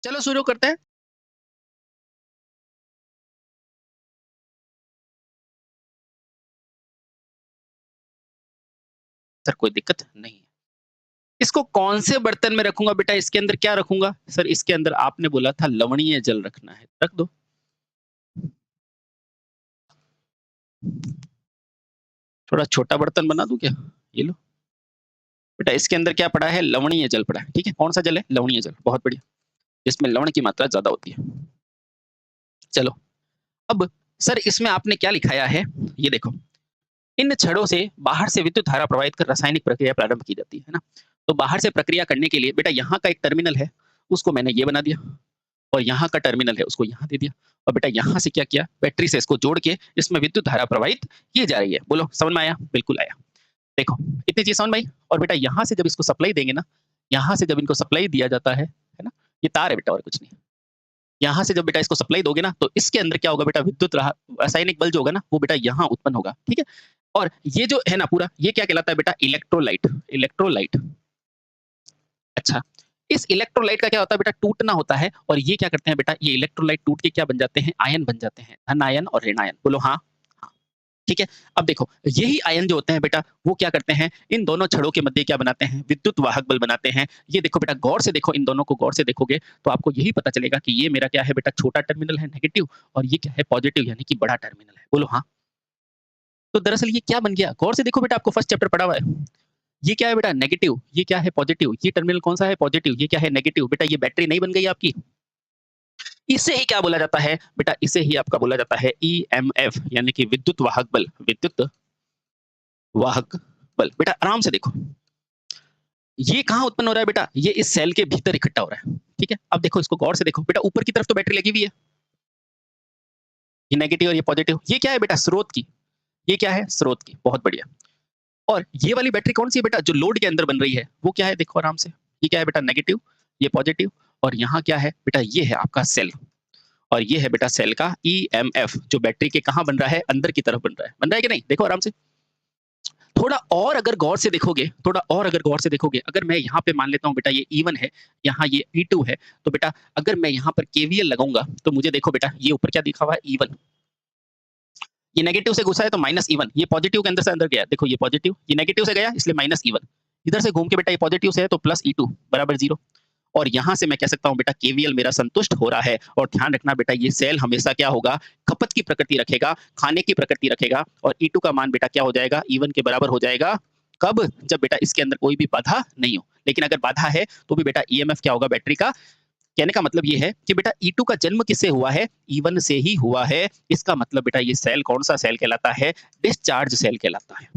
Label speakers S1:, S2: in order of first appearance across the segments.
S1: चलो शुरू करते हैं। सर कोई दिक्कत नहीं है। इसको कौन से बर्तन में रखूँगा बेटा, इसके अंदर क्या रखूँगा? सर इसके अंदर आपने बोला था लवणीय जल रखना है, रख दो। थोड़ा छोटा बर्तन बना दूँ क्या? ये लो। बेटा इसके अंदर क्या पड़ा है? लवणीय जल पड़ा है, ठीक है? कौन-सा जल है? लवणीय जल, बहुत बढ़िया। जिसमें लवण की मात्रा ज़्यादा होती है। चलो, अब सर इसमें आपने क्या लिखाया है? ये देखो, इन छड़ों से बाहर से विद्युत धारा प्रवाहित कर रासायनिक प्रक्रिया प्रारंभ की जाती है ना? तो बाहर से प्रक्रिया करने के लिए बेटा यहाँ का एक टर्मिनल है, उसको मैंने ये बना दिया। और यहाँ का टर्मिनल है उसको यहाँ दे दिया और बेटा यहाँ से क्या किया, बैटरी से इसको जोड़ के इसमें विद्युत धारा प्रवाहित की जा रही है। बोलो समझ में आया? बिल्कुल आया। देखो इतनी चीज समझ में आई। और बेटा यहाँ से जब इसको सप्लाई देंगे ना, यहाँ से जब इनको सप्लाई दिया जाता है ना, ये तार है बेटा और कुछ नहीं। यहाँ से जब बेटा इसको सप्लाई दोगे ना, तो इसके अंदर क्या होगा बेटा, विद्युत रासायनिक बल जो होगा ना, वो बेटा यहाँ उत्पन्न होगा, ठीक है। और ये जो है ना पूरा, ये क्या कहलाता है बेटा, इलेक्ट्रोलाइट। इलेक्ट्रोलाइट। अच्छा, इस इलेक्ट्रोलाइट का क्या होता है बेटा, टूटना होता है। और ये क्या करते हैं बेटा, ये इलेक्ट्रोलाइट टूट के क्या बन जाते हैं, आयन बन जाते हैं, धन आयन और ऋण आयन। बोलो हाँ। हाँ, ठीक है। अब देखो यही आयन जो होते हैं बेटा, वो क्या करते हैं, इन दोनों छड़ों के मध्य क्या बनाते हैं, विद्युत वाहक बल बनाते हैं। ये देखो बेटा, गौर से देखो, इन दोनों को गौर से देखोगे तो आपको यही पता चलेगा कि ये मेरा क्या है बेटा, छोटा टर्मिनल है नेगेटिव, और ये क्या है पॉजिटिव, यानी कि बड़ा टर्मिनल है। बोलो हाँ। तो दरअसल ये क्या बन गया, गौर से देखो बेटा, आपको फर्स्ट चैप्टर पढ़ा हुआ है। ये क्या है बेटा, नेगेटिव, ये क्या है पॉजिटिव, ये टर्मिनल कौन सा है, पॉजिटिव, ये क्या है नेगेटिव। बेटा ये बैटरी नहीं बन गई आपकी। इसे ही क्या बोला जाता है बेटा, इसे ही आपका बोला जाता है ईएमएफ, यानी कि विद्युत वाहक बल। विद्युत वाहक बल। बेटा आराम से देखो, ये कहाँ उत्पन्न हो रहा है बेटा, ये इस सेल के भीतर इकट्ठा हो रहा है, ठीक है। अब देखो इसको गौर से देखो बेटा, ऊपर की तरफ तो बैटरी लगी हुई है, ये नेगेटिव और ये पॉजिटिव। ये क्या है बेटा, स्रोत की। ये क्या है, स्रोत की, बहुत बढ़िया। और ये वाली बैटरी कौन सी है बेटा, जो लोड के अंदर बन रही है, वो क्या है, देखो आराम से। ये क्या है बेटा, नेगेटिव, ये पॉजिटिव, और यहाँ क्या है बेटा, ये है आपका सेल। और ये है बेटा सेल का ईएमएफ, जो बैटरी के कहाँ बन रहा है, अंदर की तरफ बन रहा है। बन रहा है कि नहीं, देखो आराम से। थोड़ा और अगर गौर से देखोगे, थोड़ा और अगर गौर से देखोगे, अगर मैं यहाँ पे मान लेता हूँ बेटा ये E1 है, यहाँ ये E2 है, तो बेटा अगर मैं यहाँ पर केवीएल लगाऊंगा, तो मुझे देखो बेटा, ये ऊपर क्या दिखा हुआ है, E1। ये नेगेटिव से घुसा है तो -E1, ये पॉजिटिव के अंदर से अंदर गया, देखो ये पॉजिटिव, ये नेगेटिव से गया इसलिए -E1। इधर से घूम के बेटा ये पॉजिटिव से है तो +E2 बराबर 0। और यहाँ से मैं कह सकता हूँ बेटा, केवीएल मेरा संतुष्ट हो रहा है। और ध्यान रखना बेटा, ये सेल हमेशा क्या होगा, खपत की प्रकृति रखेगा, खाने की प्रकृति रखेगा। और E2 का मान बेटा क्या हो जाएगा, E1 के बराबर हो जाएगा। कब, जब बेटा इसके अंदर कोई भी बाधा नहीं हो। लेकिन अगर बाधा है तो भी बेटा ईएमएफ क्या होगा बैटरी का। कहने का मतलब ये है कि बेटा E2 का जन्म किससे हुआ है, E1 से ही हुआ है। इसका मतलब बेटा ये सेल कौन सा सेल कहलाता है, डिस्चार्ज सेल कहलाता है।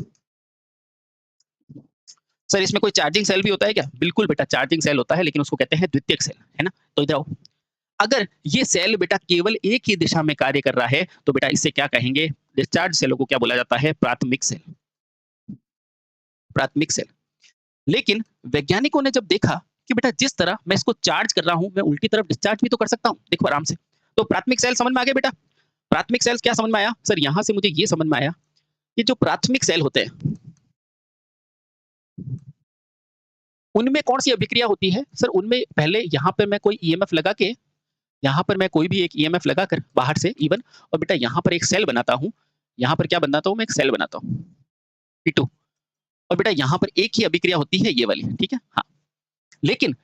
S1: सर इसमें कोई चार्जिंग सेल भी होता है क्या, बिल्कुल बेटा चार्जिंग सेल होता है, लेकिन उसको कहते हैं द्वितीयक सेल, है ना। तो इधर आओ, अगर ये सेल बेटा केवल एक ही दिशा में कार्य कर रहा है, तो बेटा इसे क्या कहेंगे, डिस्चार्ज सेलों को क्या बोला जाता है, प्राथमिक सेल। प्राथमिक सेल। लेकिन वैज्ञानिकों ने जब देखा कि बेटा जिस तरह मैं इसको चार्ज कर रहा हूं, मैं उल्टी तरफ डिस्चार्ज भी तो कर सकता हूं, देखो आराम से। तो प्राथमिक सेल समझ में आ गया बेटा। प्राथमिक सेल क्या समझ में आया सर, यहां से मुझे ये समझ में आया कि जो प्राथमिक सेल होते हैं, उनमें कौन सी अभिक्रिया होती है सर, उनमें पहले यहाँ पे मैं कोई ईएमएफ लगा के, यहाँ पर मैं कोई भी एक ईएमएफ लगाकर बाहर से E1, और बेटा यहाँ पर एक सेल बनाता हूँ। यहाँ पर क्या बनाता हूँ, मैं एक सेल बनाता हूँ P2। और बेटा यहाँ पर एक ही अभिक्रिया होती है, ये वाली, ठीक है। हाँ, लेकिन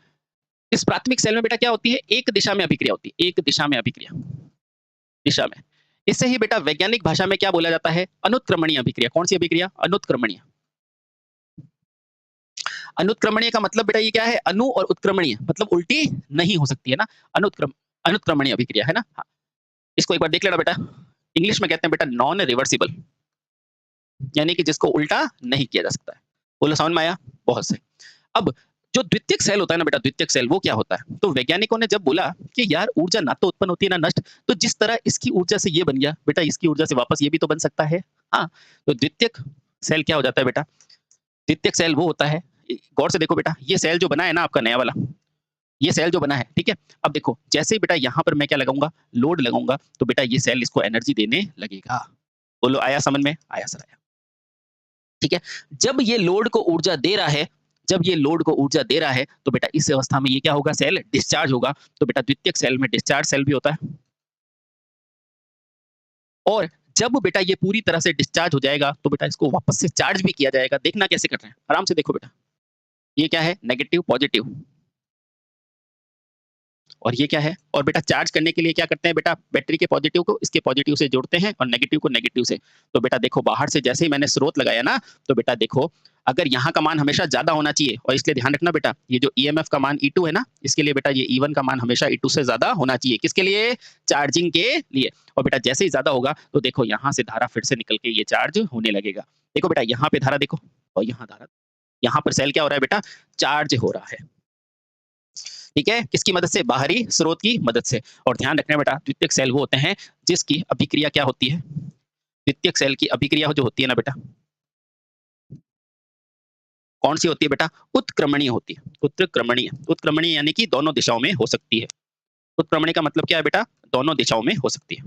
S1: इस प्राथमिक सेल में बेटा क्या होती है, एक दिशा में अभिक्रिया होती है, एक दिशा में अभिक्रिया, दिशा में। इससे ही बेटा वैज्ञानिक भाषा में क्या बोला जाता है, अनुत्क्रमणीय अभिक्रिया। कौन सी अभिक्रिया, अनुत्क्रमणीय। अनुत्क्रमणीय का मतलब बेटा ये क्या है, अनु और उत्क्रमणीय मतलब उल्टी नहीं हो सकती है ना। अनुत्क्रमणीय अभिक्रिया है ना। हाँ, इसको एक बार देख लेना बेटा। इंग्लिश में कहते हैं बेटा नॉन रिवर्सिबल, यानी कि जिसको उल्टा नहीं किया जा सकता है। बोलो समझ में आया, बहुत सही। अब जो द्वितीयक सेल होता है ना बेटा, द्वितीयक सेल वो क्या होता है, तो वैज्ञानिकों ने जब बोला कि यार ऊर्जा ना तो उत्पन्न होती है ना नष्ट, तो जिस तरह इसकी ऊर्जा से ये बन गया बेटा, इसकी ऊर्जा से वापस ये भी तो बन सकता है। हाँ, तो द्वितीयक सेल क्या हो जाता है बेटा, द्वितीयक सेल वो होता है, गौर से देखो बेटा, ये सेल जो बना है ना आपका नया वाला, ये सेल जो बना है, ठीक है। अब देखो जैसे ही बेटा यहाँ पर मैं क्या लगाऊंगा, लोड लगाऊंगा, तो बेटा ये सेल इसको एनर्जी देने लगेगा। बोलो आया समझ में, आया सर आया, ठीक है। जब ये लोड को ऊर्जा दे रहा है, जब ये लोड को ऊर्जा दे रहा है तो बेटा इस अवस्था में ये क्या होगा, सेल डिस्चार्ज होगा। तो बेटा द्वितीयक सेल में डिस्चार्ज सेल भी होता है। और जब बेटा ये पूरी तरह से डिस्चार्ज हो जाएगा तो बेटा इसको वापस से चार्ज भी किया जाएगा। देखना कैसे कर रहे हैं, आराम से देखो बेटा। ये क्या है, नेगेटिव पॉजिटिव, और ये क्या है, और बेटा चार्ज करने के लिए क्या करते हैं बेटा, बैटरी के पॉजिटिव को इसके पॉजिटिव से जोड़ते हैं और नेगेटिव को नेगेटिव से। तो बेटा देखो बाहर से जैसे ही मैंने स्रोत लगाया ना, तो बेटा देखो अगर यहाँ का मान हमेशा ज्यादा होना चाहिए, और इसलिए ध्यान रखना बेटा ये जो ईएमएफ का मान E2 है ना, इसके लिए बेटा ये E1 का मान हमेशा E2 से ज्यादा होना चाहिए। किसके लिए, चार्जिंग के लिए। और बेटा जैसे ही ज्यादा होगा तो देखो यहाँ से धारा फिर से निकल के ये चार्ज होने लगेगा। देखो बेटा यहाँ पे धारा देखो, और यहाँ धारा, यहाँ पर सेल क्या हो रहा है बेटा, चार्ज हो रहा है। ठीक है, किसकी मदद से, बाहरी स्रोत की मदद से। और ध्यान रखना बेटा द्वितीयक सेल वो होते हैं जिसकी अभिक्रिया क्या होती है, द्वितीयक सेल की अभिक्रिया जो होती है ना बेटा, कौन सी होती है बेटा, उत्क्रमणीय होती है। उत्क्रमणीय, उत्क्रमणीय यानी कि दोनों दिशाओं में हो सकती है। उत्क्रमणीय का मतलब क्या है बेटा, दोनों दिशाओं में हो सकती है।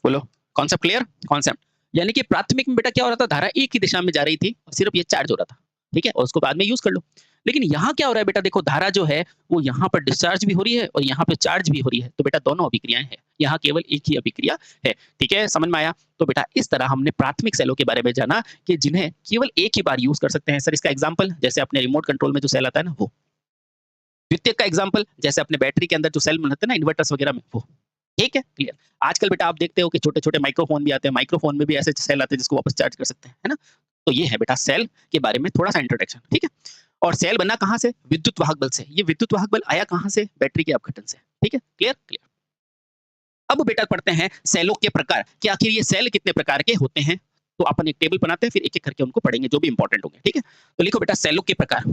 S1: बोलो, कॉन्सेप्ट क्लियर, कॉन्सेप्ट यानी कि प्राथमिक में बेटा क्या हो रहा था, धारा एक ही दिशा में जा रही थी और सिर्फ ये चार्ज हो रहा था। ठीक है, और उसको बाद में यूज कर लो। लेकिन यहाँ क्या हो रहा है बेटा, देखो धारा जो है वो यहाँ पर डिस्चार्ज भी हो रही है और यहाँ पे चार्ज भी हो रही है। तो बेटा दोनों अभिक्रियाएं हैं, यहाँ केवल एक ही अभिक्रिया है। ठीक है, समझ में आया। तो बेटा इस तरह हमने प्राथमिक सेलों के बारे में जाना कि जिन्हें केवल एक ही बार यूज कर सकते हैं। सर इसका एग्जाम्पल, जैसे अपने रिमोट कंट्रोल में जो सेल आता है ना वो। द्वितीयक का एग्जाम्पल, जैसे अपने बैटरी के अंदर जो सेल बनाते हैं ना इन्वर्टर्स वगैरह में, वो। ठीक है, क्लियर। आजकल बेटा आप देखते हो कि छोटे छोटे माइक्रोफोन भी आते हैं, माइक्रोफोन में भी ऐसे सेल आते हैं जिसको वापस चार्ज कर सकते हैं, है ना। तो ये है बेटा सेल के बारे में थोड़ा सा इंट्रोडक्शन। ठीक है, और सेल बना कहाँ से, विद्युत वाहक बल से। ये विद्युत वाहक बल आया कहाँ से, बैटरी के अपघटन से। ठीक है, क्लियर क्लियर। अब बेटा पढ़ते हैं सेलों के प्रकार, कि आखिर ये सेल कितने प्रकार के होते हैं। तो अपन एक टेबल बनाते हैं, फिर एक एक करके उनको पढ़ेंगे जो भी इंपॉर्टेंट होंगे। ठीक है, तो लिखो बेटा सेलों के प्रकार।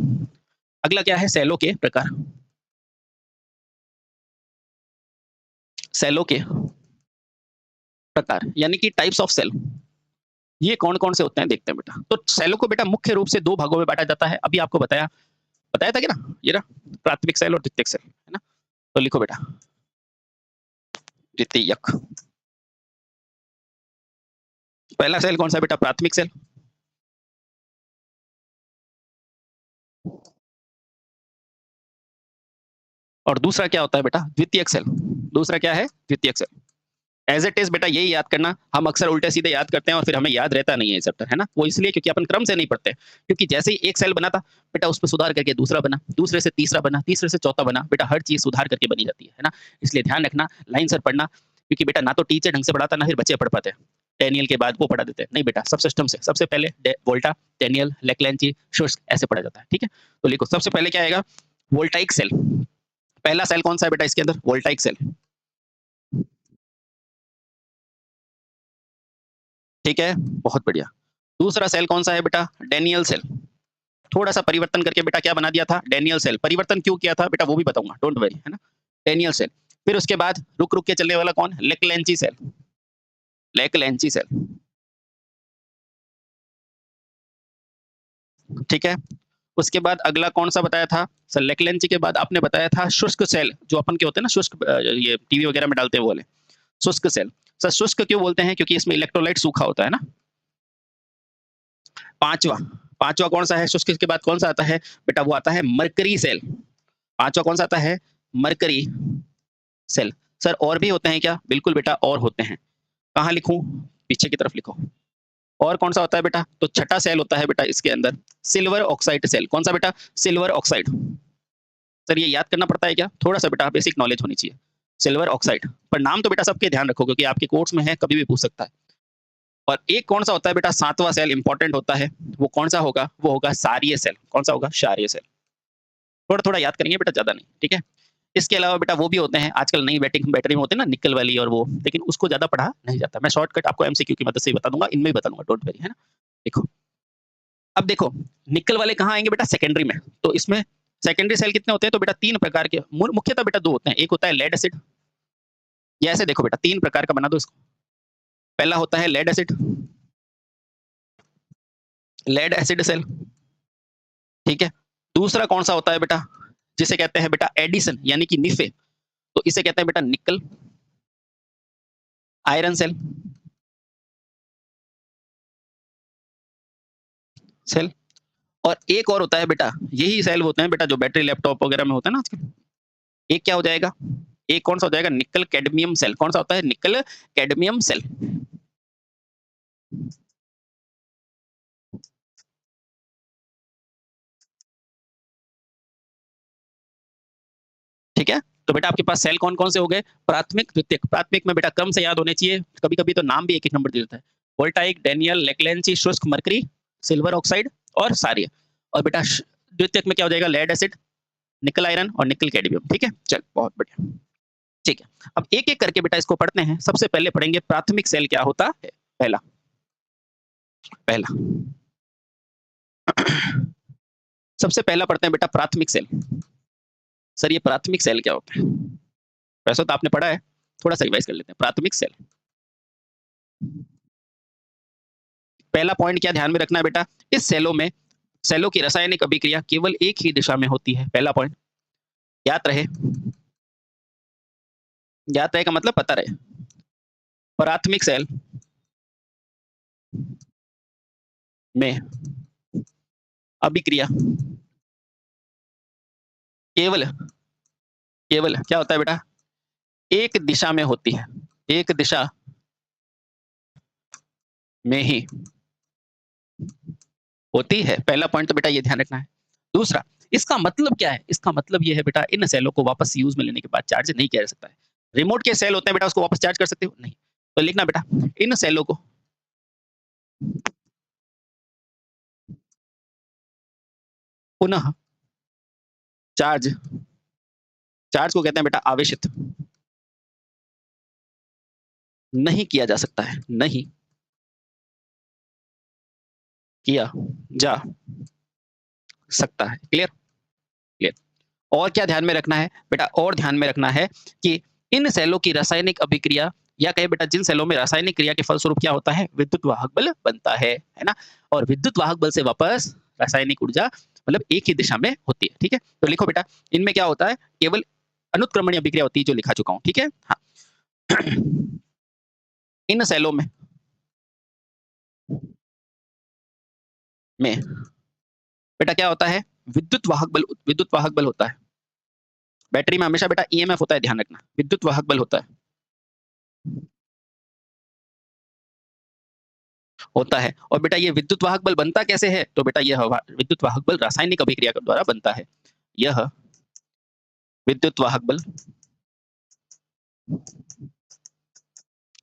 S1: अगला क्या है, सेलों के प्रकार। सेलों के प्रकार यानी कि टाइप्स ऑफ सेल, ये कौन कौन से होते हैं देखते हैं बेटा। तो सेलों को बेटा मुख्य रूप से दो भागों में बांटा जाता है। अभी आपको बताया बताया था कि ना, ये रहा प्राथमिक सेल और द्वितीयक सेल, है ना। तो लिखो बेटा द्वितीयक। पहला सेल कौन सा बेटा, प्राथमिक सेल। और दूसरा क्या होता है बेटा, द्वितीयक सेल। दूसरा क्या है, द्वितीयक सेल। एज इट इज बेटा यही याद करना। हम अक्सर उल्टे सीधे याद करते हैं और फिर हमें याद रहता नहीं है चैप्टर, है ना। वो इसलिए क्योंकि अपन क्रम से नहीं पढ़ते। क्योंकि जैसे ही एक सेल बना था बेटा उस पर सुधार करके दूसरा बना, दूसरे से तीसरा बना, तीसरे से चौथा बना। बेटा हर चीज सुधार करके बनी जाती है ना। इसलिए ध्यान रखना, लाइन से पढ़ना। क्योंकि बेटा ना तो टीचर ढंग से पढ़ाता ना फिर बच्चे पढ़ पाते। टेनियल के बाद वो पढ़ा देते हैं, नहीं बेटा सब सिस्टम से सबसे पहले वोल्टा, टेनियल, लेक्लेंची, शुष्क ऐसे पढ़ा जाता है। ठीक है, तो लिखो सबसे पहले क्या आएगा, वोल्टाइक सेल। पहला सेल कौन सा है बेटा इसके अंदर, वोल्टाइक सेल। ठीक है, बहुत बढ़िया। दूसरा सेल कौन सा है बेटा, डेनियल सेल। थोड़ा सा परिवर्तन करके बेटा क्या बना दिया था, डेनियल सेल। परिवर्तन क्यों किया था बेटा वो भी बताऊंगा, डोंट वरी, है ना। Daniell cell. फिर उसके बाद रुक रुक के चलने वाला कौन, लेक्लेंची सेल। लेक्लेंची सेल। ठीक है, उसके बाद अगला कौन सा बताया था सर, लेक्लेंची के बाद आपने बताया था शुष्क सेल, जो अपन के होते हैं ना शुष्क, ये टीवी वगैरह में डालते हैं वो वाले शुष्क सेल। सर शुष्क क्यों बोलते हैं, क्योंकि इसमें इलेक्ट्रोलाइट सूखा होता है ना। पांचवा, पांचवा कौन सा है, शुष्क के बाद कौन सा आता है बेटा, वो आता है मरकरी सेल। पांचवा कौन सा आता है, मरकरी सेल। सर और भी होते हैं क्या, बिल्कुल बेटा और होते हैं। कहाँ लिखूं, पीछे की तरफ लिखो। और कौन सा होता है बेटा, तो छठा सेल होता है बेटा इसके अंदर, सिल्वर ऑक्साइड सेल। कौन सा बेटा, सिल्वर ऑक्साइड। सर ये याद करना पड़ता है क्या, थोड़ा सा बेटा बेसिक नॉलेज होनी चाहिए। सिल्वर ऑक्साइड, पर नाम तो बेटा सबके ध्यान रखो क्योंकि आपके कोर्स में है, कभी भी पूछ सकता है। और एक कौन सा होता है बेटा, सातवां सेल इंपॉर्टेंट होता है, वो कौन सा होगा, वो होगा क्षारीय सेल। कौन सा होगा, क्षारीय सेल। थोड़ा थोड़ा याद करेंगे बेटा, ज्यादा नहीं। ठीक है, इसके अलावा बेटा वो भी होते हैं आजकल नई बैटरी में होते हैं ना, निकल वाली और वो, लेकिन उसको ज्यादा पढ़ा नहीं जाता। मैं शॉर्टकट आपको एमसीक्यू की मदद से ही बता दूंगा, इनमें भी बता दूंगा, डोंट वरी, है ना। देखो अब देखो निकल वाले कहाँ आएंगे बेटा, सेकेंडरी में। तो इसमें सेकेंडरी सेल कितने होते हैं, तो बेटा तीन प्रकार के, मुख्यतः बेटा दो होते हैं। एक होता है लेड एसिड, ये ऐसे देखो बेटा तीन प्रकार का बना दो इसको। पहला होता है lead acid, lead acid cell. ठीक है, दूसरा कौन सा होता है बेटा, जिसे कहते हैं बेटा एडिसन यानी कि निफे। तो इसे कहते हैं बेटा निकल आयरन सेल, सेल। और एक और होता है बेटा, यही सेल होते हैं बेटा जो बैटरी लैपटॉप वगैरह में होता है ना आजकल। एक क्या हो जाएगा, एक कौन सा हो जाएगा, निकल कैडमियम सेल। कौन सा होता है, निकल कैडमियम सेल। ठीक है, तो बेटा आपके पास सेल कौन कौन से हो गए, प्राथमिक द्वितीयक। प्राथमिक में बेटा क्रम से याद होने चाहिए, कभी कभी तो नाम भी एक एक नंबर दे देता है। वोल्टाइक, डेनियल, लेक्लेंची, शुष्क, मरकरी, सिल्वर ऑक्साइड और सारिय। और बेटा द्वितीयक में क्या हो जाएगा, लेड एसिड, निकल आयरन और निकल कैडमियम। ठीक है, चल बहुत बढ़िया। ठीक है, अब एक एक करके बेटा इसको पढ़ते हैं। सबसे पहले पढ़ेंगे प्राथमिक सेल क्या होता है। पहला, पहला सबसे पहला पढ़ते हैं बेटा प्राथमिक सेल। सर ये प्राथमिक सेल क्या होता है, वैसे तो आपने पढ़ा है, थोड़ा सा रिवाइज कर लेते हैं। प्राथमिक सेल, पहला पॉइंट क्या ध्यान में रखना है बेटा, इस सेलों में, सेलों की रासायनिक अभिक्रिया केवल एक ही दिशा में होती है। पहला पॉइंट याद रहे, याद रहे का मतलब पता रहे। प्राथमिक सेल में अभिक्रिया केवल, केवल क्या होता है बेटा, एक दिशा में होती है, एक दिशा में ही होती है। पहला पॉइंट तो बेटा ये ध्यान रखना है। दूसरा, इसका मतलब क्या है, इसका मतलब ये है बेटा, इन सेलों को वापस यूज में लेने के बाद चार्ज नहीं किया जा सकता है। रिमोट के सेल होते हैं बेटा, उसको वापस चार्ज कर सकते हो नहीं। तो लिखना बेटा, इन सेलों को पुनः चार्ज, चार्ज को कहते हैं बेटा आवेशित, नहीं किया जा सकता है, नहीं किया जा सकता है। Clear, clear. और क्या ध्यान में रखना है बेटा, और ध्यान में रखना है कि इन सेलों की रासायनिक अभिक्रिया, या कहे बेटा जिन सेलों में रासायनिक क्रिया के फलस्वरूप क्या होता है, विद्युत वाहक बल बनता है ना। और विद्युत वाहक बल से वापस रासायनिक ऊर्जा मतलब एक ही दिशा में होती है। ठीक है, तो लिखो बेटा, इनमें क्या होता है, केवल अनुत्क्रमणीय अभिक्रिया होती है, जो लिखा चुका हूं। ठीक है, हाँ। इन सेलों में बेटा क्या होता है, विद्युत वाहक बल, विद्युत वाहक बल होता है। बैटरी में हमेशा बेटा ईएमएफ होता है, ध्यान रखना, विद्युत वाहक बल होता है, होता है। और बेटा ये विद्युत वाहक बल बनता कैसे है, तो बेटा यह विद्युत वाहक बल रासायनिक अभिक्रिया के द्वारा बनता है। यह विद्युत वाहक बल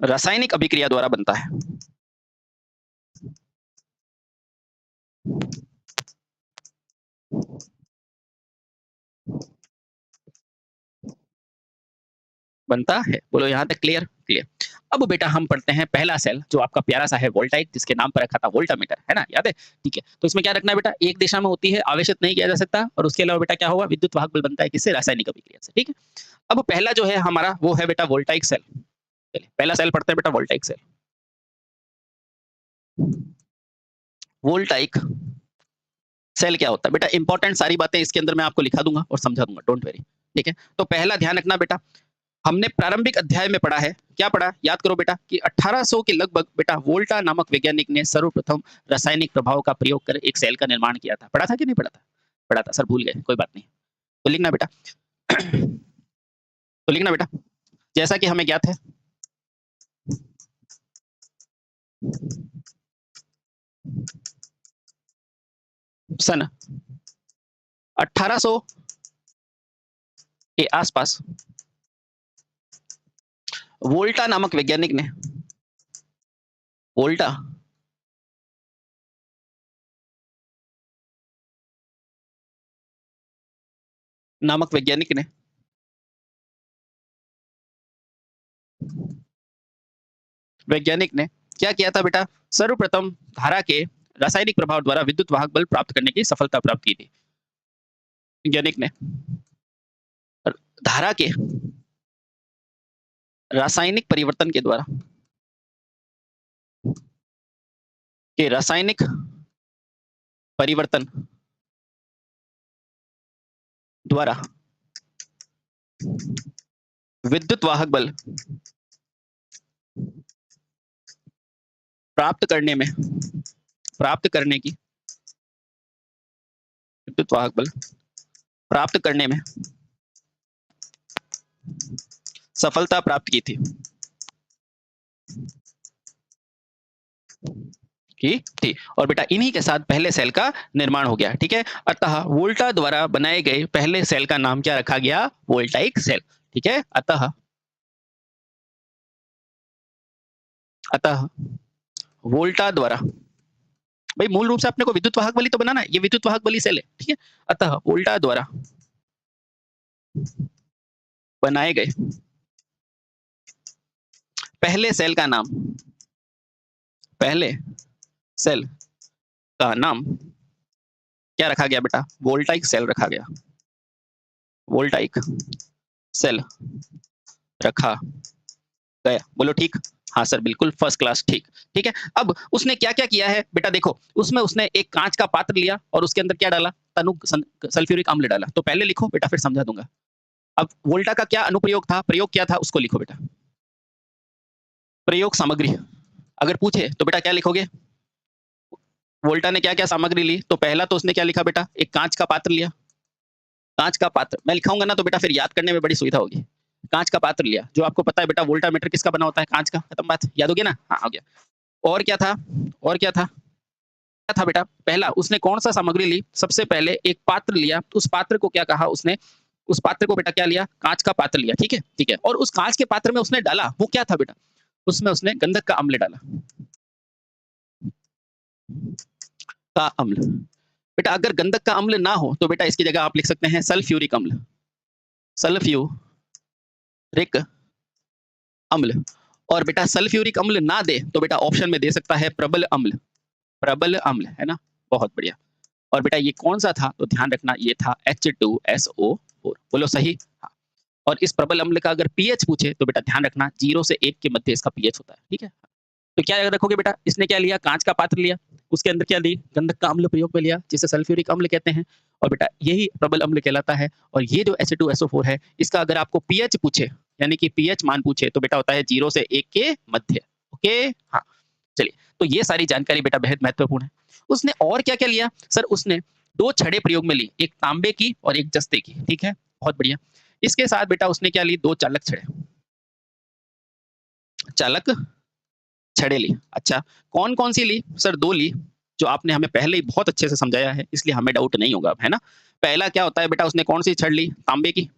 S1: रासायनिक अभिक्रिया द्वारा बनता है। बनता है, बोलो यहाँ तक क्लियर, क्लियर। अब बेटा हम पढ़ते हैं पहला सेल, जो आपका प्यारा सा है वोल्टाइक, जिसके नाम पर रखा था वोल्टामीटर, है ना, याद है। ठीक है, तो इसमें क्या रखना है बेटा, एक दिशा में होती है, आवेशित नहीं किया जा सकता, और उसके अलावा बेटा क्या होगा, विद्युत वाहक बल बनता है, किससे, रासायनिक अभिक्रिया से। ठीक है, अब पहला जो है हमारा वो है बेटा वोल्टाइक सेल। चलिए पहला सेल पढ़ते हैं बेटा, वोल्टाइक सेल। वोल्टाइक सेल क्या होता है बेटा, इंपॉर्टेंट सारी बातें इसके अंदर मैं आपको लिखा दूंगा और समझा दूंगा, डोंट वेरी। ठीक है, तो पहला ध्यान रखना बेटा, हमने प्रारंभिक अध्याय में पढ़ा है, क्या पढ़ा, याद करो बेटा, कि 1800 के लगभग बेटा वोल्टा नामक वैज्ञानिक ने सर्वप्रथम रासायनिक प्रभाव का प्रयोग कर एक सेल का निर्माण किया था। पढ़ा था कि नहीं पढ़ा था, पढ़ा था, सर भूल गए, कोई बात नहीं। तो लिखना बेटा, तो लिखना बेटा, जैसा कि हमें ज्ञात है, सन 1800 के आसपास वोल्टा नामक वैज्ञानिक ने, वोल्टा नामक वैज्ञानिक ने क्या किया था बेटा, सर्वप्रथम धारा के रासायनिक प्रभाव द्वारा विद्युत वाहक बल प्राप्त करने की सफलता प्राप्त की थी। वैज्ञानिक ने धारा के रासायनिक परिवर्तन के द्वारा, के रासायनिक परिवर्तन द्वारा विद्युत वाहक बल प्राप्त करने की विद्युत वाहक बल प्राप्त करने में सफलता प्राप्त की थी और बेटा इन्हीं के साथ पहले सेल का निर्माण हो गया। ठीक है, अतः वोल्टा द्वारा बनाए गए पहले सेल का नाम क्या रखा गया? Voltaic cell. ठीक है, अतः वोल्टा द्वारा, भाई मूल रूप से अपने को विद्युत वाहक बली तो बनाना है, ये विद्युत वाहक बली सेल है। ठीक है, अतः वोल्टा द्वारा बनाए गए पहले सेल का नाम क्या रखा गया बेटा? वोल्टाइक सेल रखा गया। वोल्टाइक सेल रखा गया। बोलो ठीक? हाँ सर, बिल्कुल फर्स्ट क्लास, ठीक। ठीक है, अब उसने क्या क्या किया है बेटा? देखो, उसमें उसने एक कांच का पात्र लिया और उसके अंदर क्या डाला? तनुक सल्फ्यूरिक अम्ल डाला। तो पहले लिखो बेटा, फिर समझा दूंगा। अब वोल्टा का क्या अनुप्रयोग था, प्रयोग क्या था, उसको लिखो बेटा। प्रयोग सामग्री अगर पूछे तो बेटा क्या लिखोगे? वोल्टा ने क्या क्या सामग्री ली? तो पहला तो उसने क्या लिखा बेटा? एक कांच का पात्र लिया। कांच का पात्र मैं लिखाऊंगा ना, तो बेटा फिर याद करने में बड़ी सुविधा होगी। कांच का पात्र लिया, जो आपको पता है बेटा वोल्टामीटर किसका बना होता है? कांच का। खत्म बात, याद हो गया ना? हाँ, हो गया। और क्या था? क्या था बेटा? पहला उसने कौन सा सामग्री ली? सबसे पहले एक पात्र लिया। उस पात्र को क्या कहा उसने? उस पात्र को बेटा क्या लिया? कांच का पात्र लिया। ठीक है, ठीक है। और उस कांच के पात्र में उसने डाला, वो क्या था बेटा? उसमें उसने गंधक का अम्ल डाला। का अम्ल बेटा, अगर गंधक का अम्ल ना हो तो बेटा इसकी जगह आप लिख सकते हैं सल्फ्यूरिक अम्ल। सल्फ्यूरिक अम्ल। और बेटा सल्फ्यूरिक अम्ल ना दे तो बेटा ऑप्शन में दे सकता है प्रबल अम्ल। प्रबल अम्ल है ना, बहुत बढ़िया। और बेटा ये कौन सा था? तो ध्यान रखना, ये था H2SO4। बोलो सही? हाँ। और इस प्रबल अम्ल का अगर पीएच पूछे तो बेटा ध्यान रखना 0 से 1 के मध्य इसका पीएच होता है। ठीक है, तो क्या याद रखोगे बेटा? इसने क्या लिया? कांच का पात्र लिया, उसके अंदर क्या ली? गंधक का अम्ल प्रयोग में लिया, जिसे सल्फ्यूरिक अम्ल कहते हैं। और बेटा यही प्रबल अम्ल कहलाता है। और ये जो H2SO4 है, इसका अगर आपको पीएच पूछे, यानी कि पीएच मान पूछे, तो बेटा होता है 0 से 1 के मध्य। ओके, हाँ। चलिए, तो ये सारी जानकारी बेटा बेहद महत्वपूर्ण है। उसने और क्या क्या लिया? सर उसने 2 छड़ें प्रयोग में ली, एक तांबे की और एक जस्ते की। ठीक है, बहुत बढ़िया। इसके साथ बेटा उसने क्या ली? 2 चालक छड़ें ली। अच्छा, कौन कौन सी ली? सर 2 ली, जो आपने हमें पहले ही बहुत अच्छे से समझाया है, इसलिए हमें डाउट नहीं होगा, है ना? पहला क्या होता है बेटा? उसने कौन सी छड़ ली? तांबे की।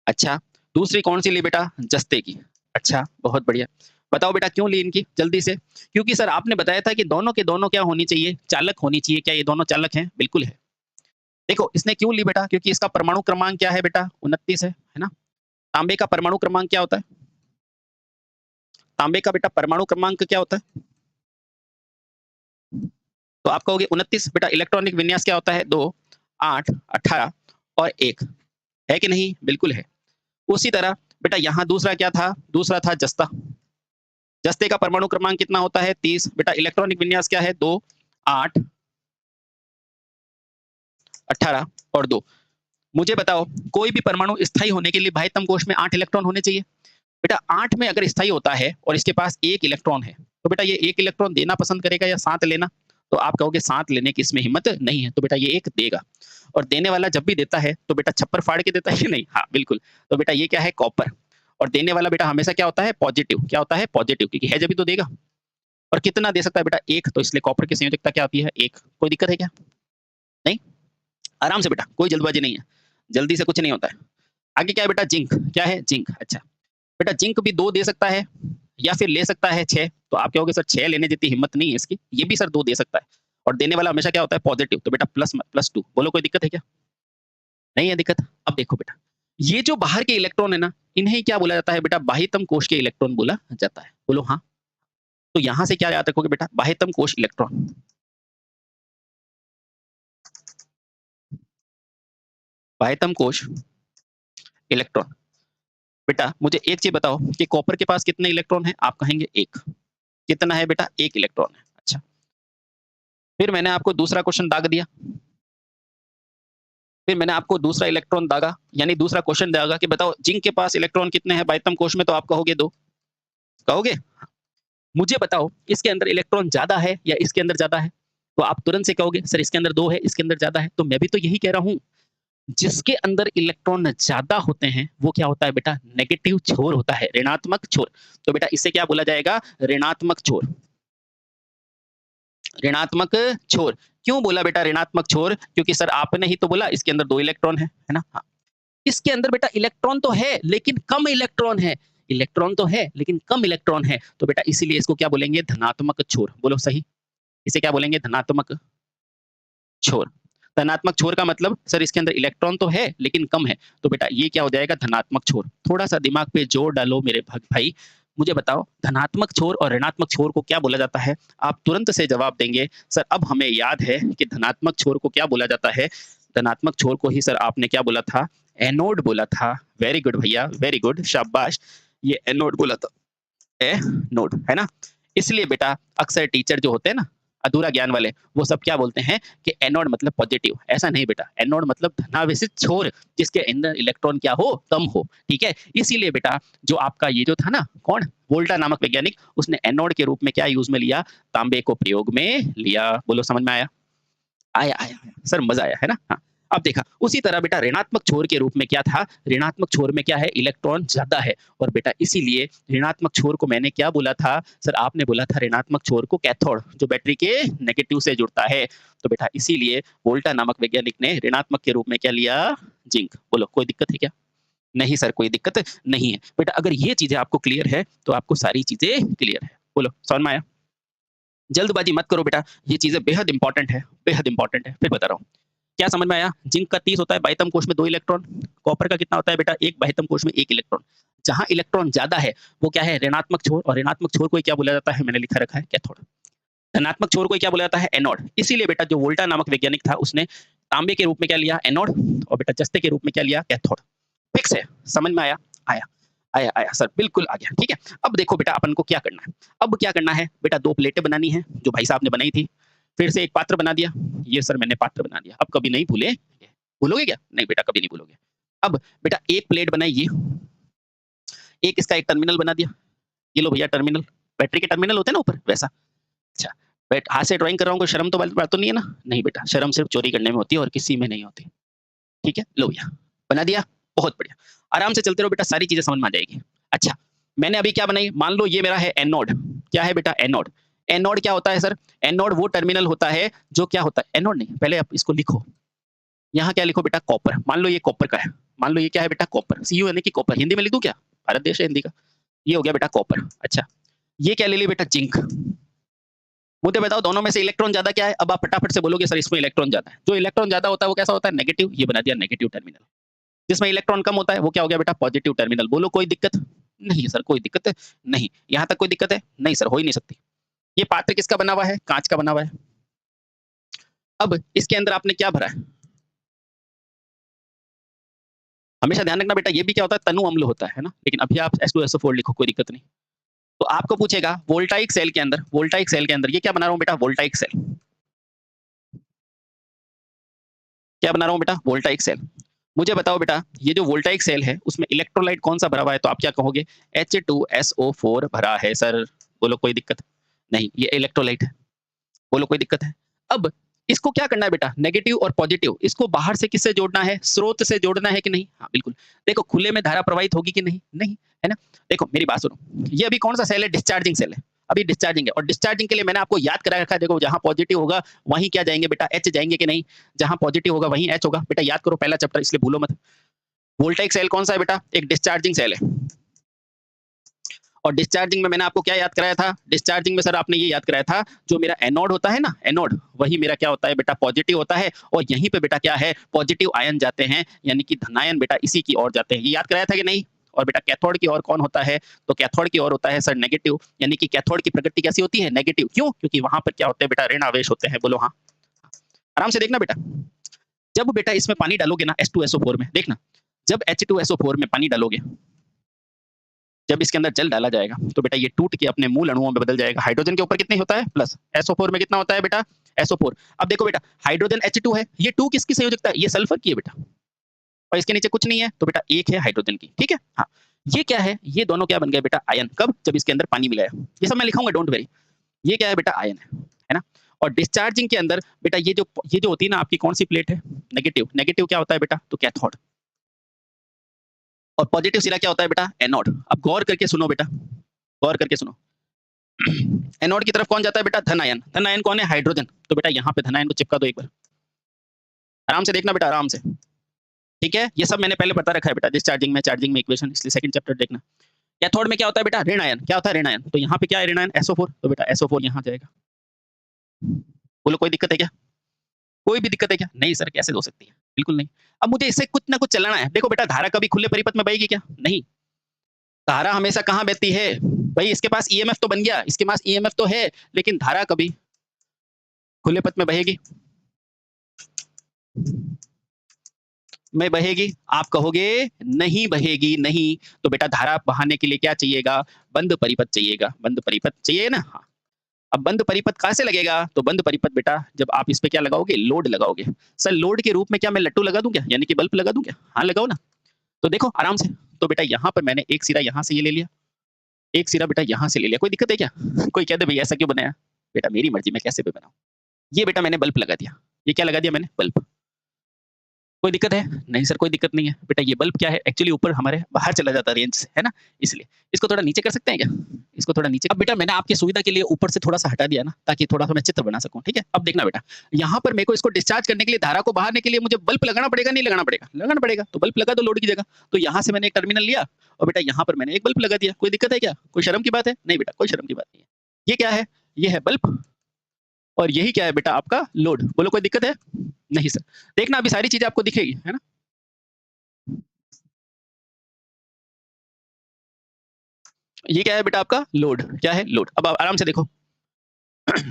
S1: अच्छा, दूसरी कौन सी ली बेटा? जस्ते की। अच्छा, बहुत बढ़िया। बताओ बेटा क्यों ली इनकी? जल्दी से। क्योंकि सर आपने बताया था कि दोनों के दोनों क्या होनी चाहिए? चालक होनी चाहिए। क्या ये दोनों चालक हैं? बिल्कुल है। देखो इसने क्यों ली बेटा? क्योंकि इसका परमाणु क्रमांक क्या है बेटा? 29 है ना? तांबे का परमाणु क्रमांक क्या होता है? तांबे का बेटा परमाणु क्रमांक क्या होता है? तो आप कहोगे 29। बेटा इलेक्ट्रॉनिक विन्यास क्या होता है? 2, 8, 18 और 1। है कि नहीं? बिल्कुल है। उसी तरह बेटा यहाँ दूसरा क्या था? दूसरा था जस्ता। जस्ते का परमाणु क्रमांक कितना होता है? 30। बेटा इलेक्ट्रॉनिक विन्यास क्या है? 2, 8, 18 और 2। मुझे बताओ, कोई भी परमाणु स्थायी होने के लिए बाह्यतम कोश में 8 इलेक्ट्रॉन होने चाहिए। बेटा 8 में अगर स्थायी होता है और इसके पास 1 इलेक्ट्रॉन है, तो बेटा ये 1 इलेक्ट्रॉन देना पसंद करेगा या साथ लेना? तो आप कहोगे साथ लेने की इसमें हिम्मत नहीं है, तो बेटा ये 1 देगा। और देने वाला जब भी देता है तो बेटा छप्पर फाड़ के देता है कि नहीं? हाँ, बिल्कुल। तो बेटा ये क्या है? कॉपर। और देने वाला बेटा हमेशा क्या होता है? पॉजिटिव। क्या होता है? पॉजिटिव, क्योंकि है जब भी तो देगा। और कितना दे सकता है बेटा? 1। तो इसलिए कॉपर की संयोजकता क्या आती है? 1। कोई दिक्कत है क्या? नहीं? आराम से बेटा, कोई जल्दबाजी नहीं है। जल्दी से कुछ नहीं होता है। आगे क्या है बेटा? जिंक। क्या है? जिंक। अच्छा, बेटा जिंक भी 2 दे सकता है या फिर ले सकता है 6। तो आप कहोगे सर 6 लेने जितनी हिम्मत नहीं है इसकी। ये भी सर 2 दे सकता है। और देने वाला हमेशा क्या होता है? पॉजिटिव। तो बेटा +2। बोलो कोई दिक्कत है क्या? नहीं है दिक्कत? अब देखो बेटा, ये जो बाहर के इलेक्ट्रॉन है ना, इन्हें क्या बोला जाता है बेटा? बाह्यतम कोश के इलेक्ट्रॉन बोला जाता है। बोलो हाँ। तो यहां से क्या याद रखोगे बेटा? बाह्यतम कोश इलेक्ट्रॉन। बाह्यतम कोश इलेक्ट्रॉन। बेटा मुझे एक चीज बताओ कि कॉपर के पास कितने इलेक्ट्रॉन है? आप कहेंगे 1। कितना है बेटा? 1 इलेक्ट्रॉन है। अच्छा, फिर मैंने आपको दूसरा क्वेश्चन दाग दिया। फिर मैंने आपको दूसरा इलेक्ट्रॉन दागा, यानी दूसरा क्वेश्चन दागा कि बताओ जिंक के पास इलेक्ट्रॉन कितने हैं बाह्यतम कोश में? तो आप कहोगे 2। कहोगे? मुझे बताओ इसके अंदर इलेक्ट्रॉन ज़्यादा है या इसके अंदर ज़्यादा है? तो आप तुरंत से कहोगे सर इसके अंदर 2 है, इसके अंदर ज़्यादा है। तो मैं भी तो यही कह रहा हूँ। जिसके अंदर इलेक्ट्रॉन ज़्यादा होते हैं, वो क्या होता है बेटा? नेगेटिव छोर होता है, ऋणात्मक छोर। तो बेटा इसे क्या बोला जाएगा? ऋणात्मक छोर। ऋणात्मक छोर। क्यों बोला बेटा ऋणात्मक छोर? क्योंकि सर आपने ही तो बोला इसके अंदर 2 इलेक्ट्रॉन है ना? हाँ। इसके अंदर बेटा इलेक्ट्रॉन तो है, लेकिन कम इलेक्ट्रॉन है। इलेक्ट्रॉन तो है, लेकिन कम इलेक्ट्रॉन है। तो बेटा इसीलिए इसको क्या बोलेंगे? धनात्मक छोर। बोलो सही? इसे क्या बोलेंगे? धनात्मक छोर। धनात्मक छोर का मतलब सर इसके अंदर इलेक्ट्रॉन तो है, लेकिन कम है। तो बेटा ये क्या हो जाएगा? धनात्मक छोर। थोड़ा-सा दिमाग पे जोर डालो मेरे भाई। मुझे बताओ धनात्मक छोर और ऋणात्मक छोर को क्या बोला जाता है? आप तुरंत से जवाब देंगे, सर अब हमें याद है कि धनात्मक छोर को क्या बोला जाता है? धनात्मक छोर को ही सर आपने क्या बोला था? एनोड बोला था। वेरी गुड भैया, वेरी गुड, शाबाश। ये एनोड बोला था। एनोड, है ना? इसलिए बेटा अक्सर टीचर जो होते हैं ना, अधूरा ज्ञान वाले, वो सब क्या बोलते हैं कि एनोड मतलब पॉजिटिव। ऐसा नहीं बेटा, एनोड मतलब धनावेशित छोर, जिसके अंदर इलेक्ट्रॉन क्या हो? कम हो, ठीक है? इसीलिए बेटा जो आपका ये जो था ना, कौन? वोल्टा नामक वैज्ञानिक, उसने एनोड के रूप में क्या यूज़ में लिया? तांबे को प्रयोग में लिया। बोलो समझ में आया? आया, आया, आया। सर मज़ा आया, है ना? हाँ। अब देखा, उसी तरह बेटा ऋणात्मक छोर के रूप में क्या था? ऋणात्मक छोर में क्या है? इलेक्ट्रॉन ज़्यादा है और बेटा इसीलिए ऋणात्मक छोर को मैंने क्या बोला था? सर आपने बोला था ऋणात्मक छोर को कैथोड, जो बैटरी के नेगेटिव से जुड़ता है। तो बेटा इसीलिए वोल्टा नामक वैज्ञानिक ने ऋणात्मक के रूप में क्या लिया? जिंक। बोलो कोई दिक्कत है क्या? नहीं सर कोई दिक्कत नहीं है। बेटा अगर ये चीज़ें आपको क्लियर है, तो आपको सारी चीज़ें क्लियर है। बोलो समझ में आया? जल्दबाजी मत करो बेटा, ये चीज़ें बेहद इंपॉर्टेंट है, बेहद इंपॉर्टेंट है। फिर बता रहा हूँ। क्या समझ में आया? जिंक का 30 होता है बाह्यतम कोश में 2 इलेक्ट्रॉन। कॉपर का कितना होता है बेटा? 1 बाह्यतम कोश में 1 इलेक्ट्रॉन। जहाँ इलेक्ट्रॉन ज़्यादा है, वो क्या है? ऋणात्मक छोर, और ऋणात्मक छोर को ही क्या बोला जाता है? मैंने लिखा रखा है कैथोड। धनात्मक छोर को ही क्या बोला जाता है? एनोड। इसीलिए बेटा जो वोल्टा नामक वैज्ञानिक था, उसने तांबे के रूप में क्या लिया? एनोड, और बेटा जस्ते के रूप में क्या लिया? कैथोड। फिक्स है? समझ में आया? आया। आया, आया सर बिल्कुल आ गया, ठीक है? अब देखो बेटा अपन को क्या करना है? अब क्या करना है? बेटा 2 प्लेटें बनानी है, जो भाई साहब ने बनाई थी। फिर से एक पात्र बना दिया। ये सर मैंने पात्र बना दिया। अब कभी नहीं भूलेंगे। भूलोगे क्या? नहीं बेटा कभी नहीं भूलोगे। अब बेटा एक प्लेट बनाई ये, एक इसका एक टर्मिनल बना दिया। ये लो भैया टर्मिनल, बैटरी के टर्मिनल होते हैं ना ऊपर, वैसा। अच्छा, बैठ हाथ से ड्राइंग कर रहा हूँ, कोई शर्म तो वाली बात तो नहीं है ना? नहीं बेटा, शर्म सिर्फ चोरी करने में होती है और किसी में नहीं होती। ठीक है? लो भैया, बना दिया? बहुत बढ़िया। आराम से चलते रहो बेटा, सारी चीज़ें समझ में आ जाएगी। अच्छा, मैंने अभी क्या बनाई? मान लो ये मेरा है एनोड। क्या है बेटा? एनोड। एनोड क्या होता है सर? एनोड वो टर्मिनल होता है जो क्या होता है? एनोड नहीं, पहले आप इसको लिखो। यहाँ क्या लिखो बेटा? कॉपर। मान लो ये कॉपर का है। मान लो ये क्या है बेटा? कॉपर। सीयू यानी कि कॉपर। हिंदी में लिख दूँ क्या? भारत देश है हिंदी का। ये हो गया बेटा कॉपर। अच्छा, ये क्या ले ली बेटा? जिंक। मुझे बताओ दोनों में से इलेक्ट्रॉन ज़्यादा क्या है? अब आप फटाफट से बोलोगे सर इसमें इलेक्ट्रॉन ज़्यादा है। जो इलेक्ट्रॉन ज़्यादा होता है वो कैसा होता है? नेगेटिव। ये बना दिया नेगेटिव टर्मिनल। जिसमें इलेक्ट्रॉन कम होता है वो क्या हो गया बेटा? Positive terminal. बोलो कोई दिक्कत? नहीं सर कोई दिक्कत नहीं। यहाँ तक कोई दिक्कत है? नहीं सर हो ही नहीं सकती। ये पात्र किसका बना हुआ है? काँच का बना हुआ है। अब इसके अंदर आपने क्या भरा है? हमेशा ध्यान रखना बेटा, ये भी क्या होता है? तनु अम्ल होता है ना? लेकिन अभी आप H2SO4 लिखो, कोई दिक्कत नहीं। तो आपको पूछेगा वोल्टाइक सेल के अंदर ये क्या बना रहा हूँ बेटा? Voltaic cell. क्या बना रहा हूँ बेटा? Voltaic cell. मुझे बताओ बेटा, ये जो वोल्टाइक सेल है उसमें इलेक्ट्रोलाइट कौन सा भरा हुआ है? तो आप क्या कहोगे? H2SO4 भरा है सर। बोलो कोई दिक्कत? नहीं, ये इलेक्ट्रोलाइट है। बोलो कोई दिक्कत है? अब इसको क्या करना है बेटा? नेगेटिव और पॉजिटिव, इसको बाहर से किससे जोड़ना है? स्रोत से जोड़ना है कि नहीं? हाँ बिल्कुल। देखो खुले में धारा प्रवाहित होगी कि नहीं? नहीं, है ना? देखो मेरी बात सुनो, ये अभी कौन सा सेल है? डिस्चार्जिंग सेल है। अभी डिस्चार्जिंग है, और डिस्चार्जिंग के लिए मैंने आपको याद करा रखा है। देखो जहां पॉजिटिव होगा वहीं क्या जाएंगे बेटा? एच जाएंगे कि नहीं? जहां पॉजिटिव होगा वहीं एच होगा। बेटा याद करो पहला चैप्टर, इसलिए भूलो मत। वोल्टाइक सेल कौन सा है बेटा? एक डिस्चार्जिंग सेल है। और डिस्चार्जिंग में मैंने आपको क्या याद कराया था? डिस्चार्जिंग में सर आपने ये याद कराया था, जो मेरा एनोड होता है ना, एनोड, वही मेरा क्या होता है बेटा? पॉजिटिव होता है। और यहीं पे बेटा क्या है? पॉजिटिव आयन जाते हैं, यानी कि धनायन बेटा इसी की ओर जाते हैं। ये याद कराया था कि नहीं? और बेटा कैथोड की ओर कौन होता है? तो कैथोड की ओर होता है सर नेगेटिव, यानी कि कैथोड की प्रकृति कैसी होती है? नेगेटिव। क्यों? क्योंकि वहां पर क्या होते हैं बेटा? ऋण आवेश होते हैं। बोलो हाँ। आराम से देखना बेटा, जब बेटा इसमें पानी डालोगे ना H2SO4 में, देखना जब H2SO4 में पानी डालोगे, जब इसके अंदर जल डाला जाएगा तो बेटा ये टूट के अपने मूल अणुओं में बदल जाएगा। हाइड्रोजन के ऊपर कितने होता है? प्लस। SO4 में कितना होता है बेटा? SO4। अब देखो बेटा, हाइड्रोजन H2 है, ये 2 किसकी संयोजकता है? ये सल्फर की है बेटा। और इसके नीचे कुछ नहीं है, तो बेटा एक है हाइड्रोजन की। ठीक है? हाँ, ये क्या है, ये दोनों क्या बन गए बेटा, आयन। कब? जब इसके अंदर पानी मिलाया। ये सब मैं लिखाऊंगा, डोंट वरी। ये क्या है बेटा, आयन है ना। और डिस्चार्जिंग के अंदर बेटा ये जो होती है ना आपकी, कौन सी प्लेट है, नेगेटिव। नेगेटिव क्या होता है बेटा, तो कैथोड। और पॉजिटिव सिरा क्या होता है बेटा, एनोड। अब गौर करके सुनो बेटा, गौर करके सुनो। एनोड की तरफ कौन जाता है बेटा, धन आयन। धन आयन कौन है, हाइड्रोजन। तो बेटा यहाँ पे धन आयन को चिपका दो एक बार, आराम से देखना बेटा, आराम से। ठीक है, ये सब मैंने पहले बता रखा है बेटा, डिस्चार्जिंग में, चार्जिंग में इक्वेशन, इसलिए सेकंड चैप्टर देखना। कैथोड में क्या होता है बेटा, ऋण आयन। क्या होता है ऋण आयन, तो यहाँ पे क्या है ऋण आयन, SO4। तो बेटा SO4 यहाँ जाएगा। बोलो कोई दिक्कत है क्या, कोई भी दिक्कत है क्या, नहीं सर कैसे हो सकती है, बिल्कुल नहीं। अब मुझे इससे कुछ ना कुछ चलाना है। देखो बेटा, धारा कभी खुले परिपथ में बहेगी क्या, नहीं। धारा हमेशा कहाँ बहती है भाई, इसके पास EMF तो बन गया, इसके पास EMF तो है, लेकिन धारा कभी खुले पथ में बहेगी, में बहेगी, आप कहोगे नहीं बहेगी, नहीं। तो बेटा धारा बहाने के लिए क्या चाहिएगा, बंद परिपथ चाहिएगा, बंद परिपथ चाहिए ना। हाँ, अब बंद परिपथ कहाँ से लगेगा, तो बंद परिपथ बेटा जब आप इस पे क्या लगाओगे, लोड लगाओगे। सर लोड के रूप में क्या मैं लट्टू लगा दूं क्या, यानी कि बल्ब लगा दूं क्या, हाँ लगाओ ना। तो देखो आराम से, तो बेटा यहाँ पर मैंने एक सिरा यहाँ से ये ले लिया, एक सिरा बेटा यहाँ से ले लिया, कोई दिक्कत है क्या, कोई कहते भैया ऐसा क्यों बनाया, बेटा मेरी मर्जी, मैं कैसे भी बनाऊं। ये बेटा मैंने बल्ब लगा दिया, ये क्या लगा दिया मैंने, बल्ब। कोई दिक्कत है, नहीं सर कोई दिक्कत नहीं है बेटा। ये बल्ब क्या है, एक्चुअली ऊपर हमारे बाहर चला जाता है रेंज से, है ना, इसलिए। इसको थोड़ा नीचे कर सकते हैं क्या, इसको थोड़ा नीचे। अब बेटा मैंने आपकी सुविधा के लिए ऊपर से थोड़ा सा हटा दिया ना, ताकि थोड़ा सा मैं चित्र बना सकूं। ठीक है, अब देखना बेटा, यहाँ पर मेरे को इसको डिस्चार्ज करने के लिए, धारा को बहाने के लिए मुझे बल्ब लगाना पड़ेगा, नहीं लगाना पड़ेगा, लगाना पड़ेगा। तो बल्ब लगा दो लोड की जगह। तो यहाँ से मैंने एक टर्मिनल लिया, और बेटा यहाँ पर मैंने एक बल्ब लगा दिया। कोई दिक्कत है क्या, कोई शर्म की बात है, नहीं बेटा कोई शर्म की बात नहीं है। ये क्या है, ये है बल्ब, और यही क्या है बेटा, आपका लोड। बोलो कोई दिक्कत है, नहीं सर। देखना अभी सारी चीजें आपको दिखेगी, है ना। ये क्या है बेटा, आपका लोड। क्या है, लोड। अब आप आराम से देखो।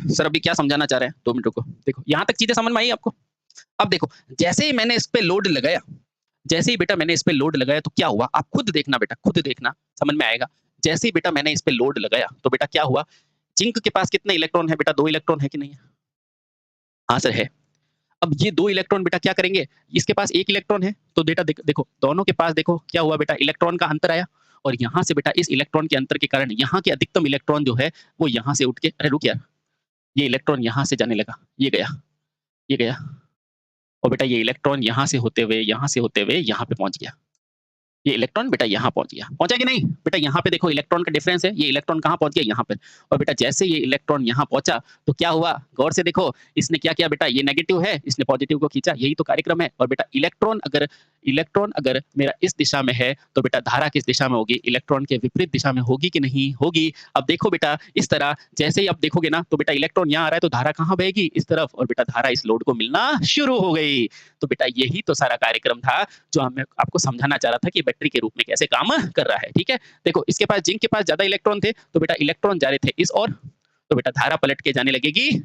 S1: सर अभी क्या समझाना चाह रहे हैं, 2 मिनट रुको। देखो यहाँ तक चीजें समझ में आई आपको। अब देखो, जैसे ही मैंने इस पे लोड लगाया, जैसे ही बेटा मैंने इस पे लोड लगाया, तो क्या हुआ, आप खुद देखना बेटा, खुद देखना, समझ में आएगा। जैसे ही बेटा मैंने इस पे लोड लगाया, तो बेटा क्या हुआ, जिंक के पास कितने इलेक्ट्रॉन है बेटा, 2 इलेक्ट्रॉन है कि नहीं है, हाँ सर है। अब ये 2 इलेक्ट्रॉन बेटा क्या करेंगे, इसके पास 1 इलेक्ट्रॉन है, तो बेटा देखो दोनों के पास देखो क्या हुआ बेटा, इलेक्ट्रॉन का अंतर आया। और यहाँ से बेटा इस इलेक्ट्रॉन के अंतर के कारण यहाँ के अधिकतम इलेक्ट्रॉन जो है, वो यहाँ से उठ के, अरे रुक यार, ये इलेक्ट्रॉन यहाँ से जाने लगा, ये गया, ये गया। और बेटा ये इलेक्ट्रॉन यहाँ से होते हुए, यहाँ से होते हुए यहाँ पे पहुंच गया। ये इलेक्ट्रॉन बेटा यहाँ पहुंच गया, पहुंचा कि नहीं बेटा, यहाँ पे देखो इलेक्ट्रॉन का डिफरेंस है, ये इलेक्ट्रॉन कहाँ पहुंच गया, यहाँ पर। और बेटा जैसे ये इलेक्ट्रॉन यहाँ पहुंचा, तो क्या हुआ, गौर से देखो, इसने क्या किया बेटा, ये नेगेटिव है, इसने पॉजिटिव को खींचा, यही तो कार्यक्रम है। और बेटा इलेक्ट्रॉन अगर मेरा इस दिशा में है, तो बेटा धारा किस दिशा में होगी, इलेक्ट्रॉन के विपरीत दिशा में होगी कि नहीं होगी। अब देखो बेटा इस तरह, जैसे ही आप देखोगे ना, तो बेटा इलेक्ट्रॉन यहाँ आ रहा है, तो धारा कहाँ बहेगी, इस तरफ, और बेटा धारा इस लोड को मिलना शुरू हो गई। तो बेटा यही तो सारा कार्यक्रम था, जो हमें आपको समझाना चाह रहा था कि बैटरी के रूप में कैसे काम कर रहा है। ठीक है, देखो इसके पास, जिंक के पास ज्यादा इलेक्ट्रॉन थे, तो बेटा इलेक्ट्रॉन जा रहे थे इस ओर, तो बेटा धारा पलट के जाने लगेगी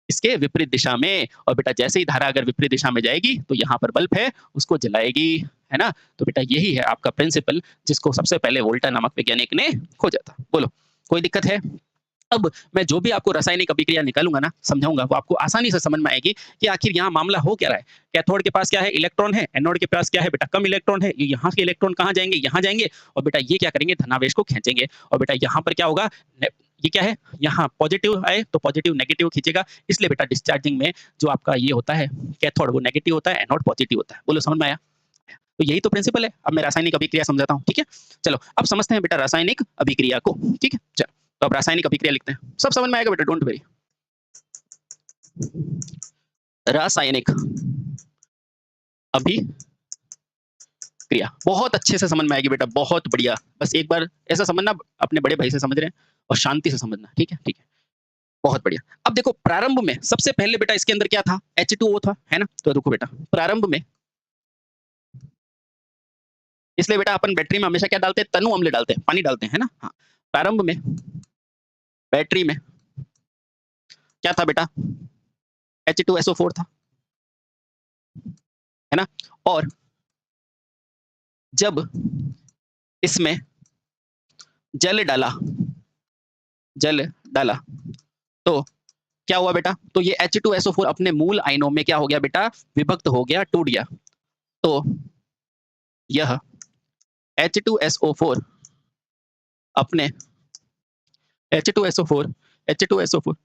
S1: इसके विपरीत दिशा में। और बेटा जैसे ही धारा अगर विपरीत दिशा में जाएगी, तो यहाँ पर बल्ब है, उसको जलाएगी, है ना। तो बेटा यही है आपका प्रिंसिपल, जिसको सबसे पहले वोल्टा नामक वैज्ञानिक ने खोजा था। बोलो कोई दिक्कत है। अब मैं जो भी आपको रासायनिक अभिक्रिया निकालूंगा ना, समझाऊंगा, वो आपको आसानी से समझ में आएगी कि आखिर यहाँ मामला हो क्या रहा है। कैथोड के पास क्या है, इलेक्ट्रॉन है, एनोड के पास क्या है बेटा, कम इलेक्ट्रॉन है। ये यहाँ के इलेक्ट्रॉन कहाँ जाएंगे, यहाँ जाएंगे, और बेटा ये क्या करेंगे, धनावेश को खींचेंगे। और बेटा यहाँ पर क्या होगा, ये क्या है, यहाँ पॉजिटिव आए तो पॉजिटिव नेगेटिव खींचेगा, इसलिए बेटा डिस्चार्जिंग में जो आपका ये होता है कैथोड, वो नेगेटिव होता है, एनोड पॉजिटिव होता है। बोलो समझ में आया। तो यही तो प्रिंसिपल है। अब मैं रासायनिक अभिक्रिया समझाता हूँ, ठीक है। चलो अब समझते हैं बेटा रासायनिक अभिक्रिया को, ठीक है। चलो तो अब रासायनिक अभिक्रिया लिखते हैं, सब समझ में आएगा बेटा, डोंट वरी। रासायनिक अभिक्रिया बहुत अच्छे से समझ में आएगी बेटा, बहुत बढ़िया। बस एक बार ऐसा समझना, अपने बड़े भाई से समझ रहे हैं, और शांति से समझना, ठीक है, ठीक है, बहुत बढ़िया। अब देखो प्रारंभ में सबसे पहले बेटा इसके अंदर क्या था, H2O था, है ना। तो देखो बेटा प्रारंभ में, इसलिए बेटा अपन बैटरी में हमेशा क्या डालते हैं, तनु अम्ल डालते हैं, पानी डालते हैं ना। हाँ, प्रारंभ में बैटरी में क्या था बेटा, H2SO4 था, है ना। और जब इसमें जल डाला, जल डाला, तो क्या हुआ बेटा, तो ये H2SO4 अपने मूल आयनों में क्या हो गया बेटा, विभक्त हो गया, टूट गया। तो यह H2SO4 अपने H2SO4